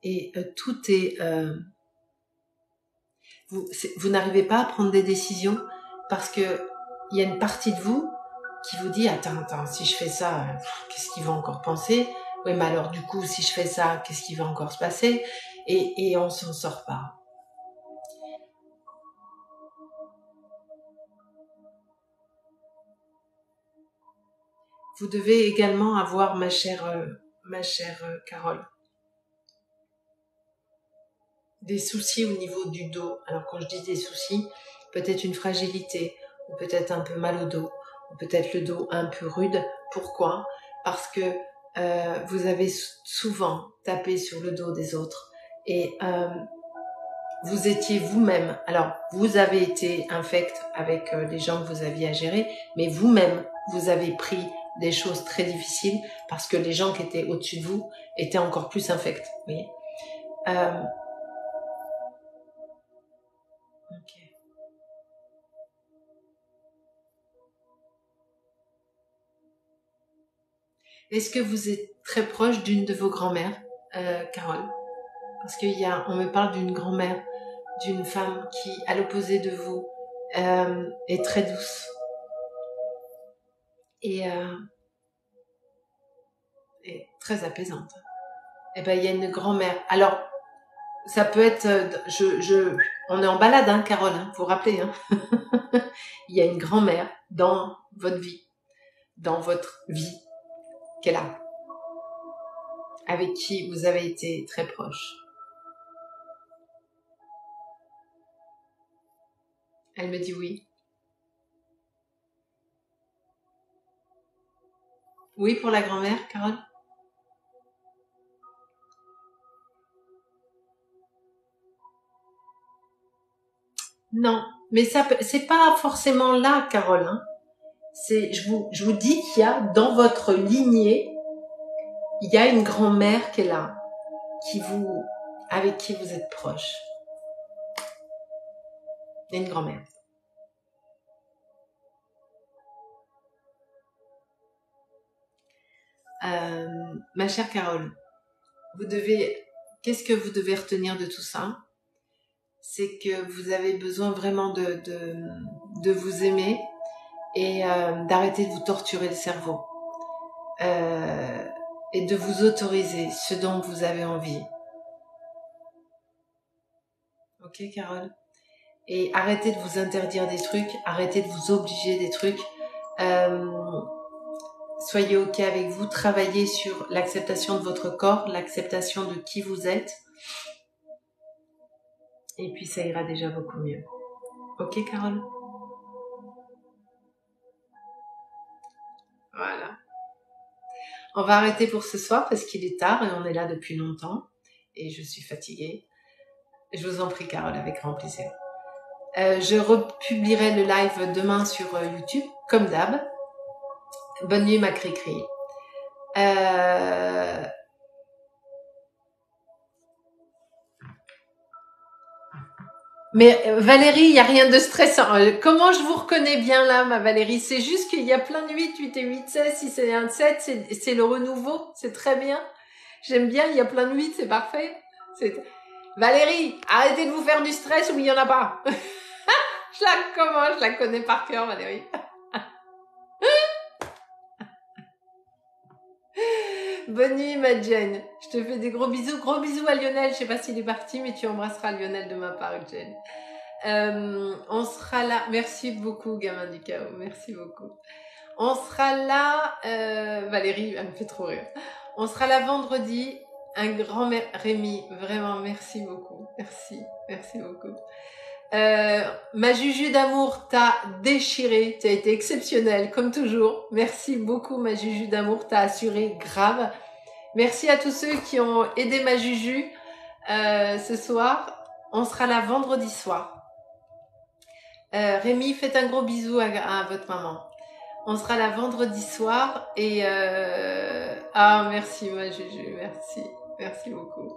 Et tout est... vous n'arrivez pas à prendre des décisions parce que il y a une partie de vous qui vous dit attends, si je fais ça, qu'est-ce qu'il va encore penser? Oui, mais alors du coup, si je fais ça, qu'est-ce qui va encore se passer? Et on s'en sort pas. Vous devez également avoir, ma chère Carole, des soucis au niveau du dos. Alors quand je dis des soucis, peut-être une fragilité, ou peut-être un peu mal au dos, ou peut-être le dos un peu rude. Pourquoi? Parce que vous avez souvent tapé sur le dos des autres et vous étiez vous-même. Alors, vous avez été infect avec les gens que vous aviez à gérer, mais vous-même, vous avez pris des choses très difficiles parce que les gens qui étaient au-dessus de vous étaient encore plus infects. Vous voyez? Ok. Est-ce que vous êtes très proche d'une de vos grand-mères, Carole? Parce on me parle d'une grand-mère, d'une femme qui, à l'opposé de vous, est très douce et très apaisante. Eh ben, il y a une grand-mère. Alors, ça peut être, on est en balade, hein, Carole, hein, vous vous rappelez, hein. Il y a une grand-mère dans votre vie qu'elle a, avec qui vous avez été très proche. Elle me dit oui. Oui pour la grand-mère, Carole? Non, mais c'est pas forcément là, Carole. Hein. Je vous dis qu'il y a dans votre lignée, il y a une grand-mère qui est là, avec qui vous êtes proche. Il y a une grand-mère. Ma chère Carole, vous devez qu'est-ce que vous devez retenir de tout ça? C'est que vous avez besoin vraiment de vous aimer et d'arrêter de vous torturer le cerveau. Et de vous autoriser ce dont vous avez envie. Ok, Carole? Et arrêtez de vous interdire des trucs, arrêtez de vous obliger des trucs. Soyez ok avec vous, travaillez sur l'acceptation de votre corps, l'acceptation de qui vous êtes. Et puis ça ira déjà beaucoup mieux. Ok, Carole? Voilà. On va arrêter pour ce soir parce qu'il est tard et on est là depuis longtemps. Et je suis fatiguée. Je vous en prie, Carole, avec grand plaisir. Je republierai le live demain sur YouTube, comme d'hab. Bonne nuit, ma cri-cri. Mais Valérie, il n'y a rien de stressant. Comment je vous reconnais bien là, ma Valérie? C'est juste qu'il y a plein de 8, 8 et 8, 16. Si c'est un 7, c'est le renouveau. C'est très bien. J'aime bien, il y a plein de 8, c'est parfait. Valérie, arrêtez de vous faire du stress où il n'y en a pas. Je la connais par cœur, Valérie. Bonne nuit, ma Jen. Je te fais des gros bisous. Gros bisous à Lionel. Je sais pas s'il est parti, mais tu embrasseras Lionel de ma part, Jen. On sera là. Merci beaucoup, gamin du chaos. Merci beaucoup. On sera là. Valérie, elle me fait trop rire. On sera là vendredi. Un grand Rémi, vraiment, merci beaucoup. Merci beaucoup. Ma Juju d'amour t'a déchiré, tu as été exceptionnelle comme toujours. Merci beaucoup, ma Juju d'amour, t'as assuré grave. Merci à tous ceux qui ont aidé ma Juju ce soir. On sera là vendredi soir. Rémi, faites un gros bisou à votre maman. On sera là vendredi soir et merci ma Juju, merci beaucoup.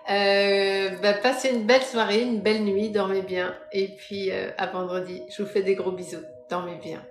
Passez une belle soirée, une belle nuit, dormez bien et puis à vendredi. Je vous fais des gros bisous, dormez bien.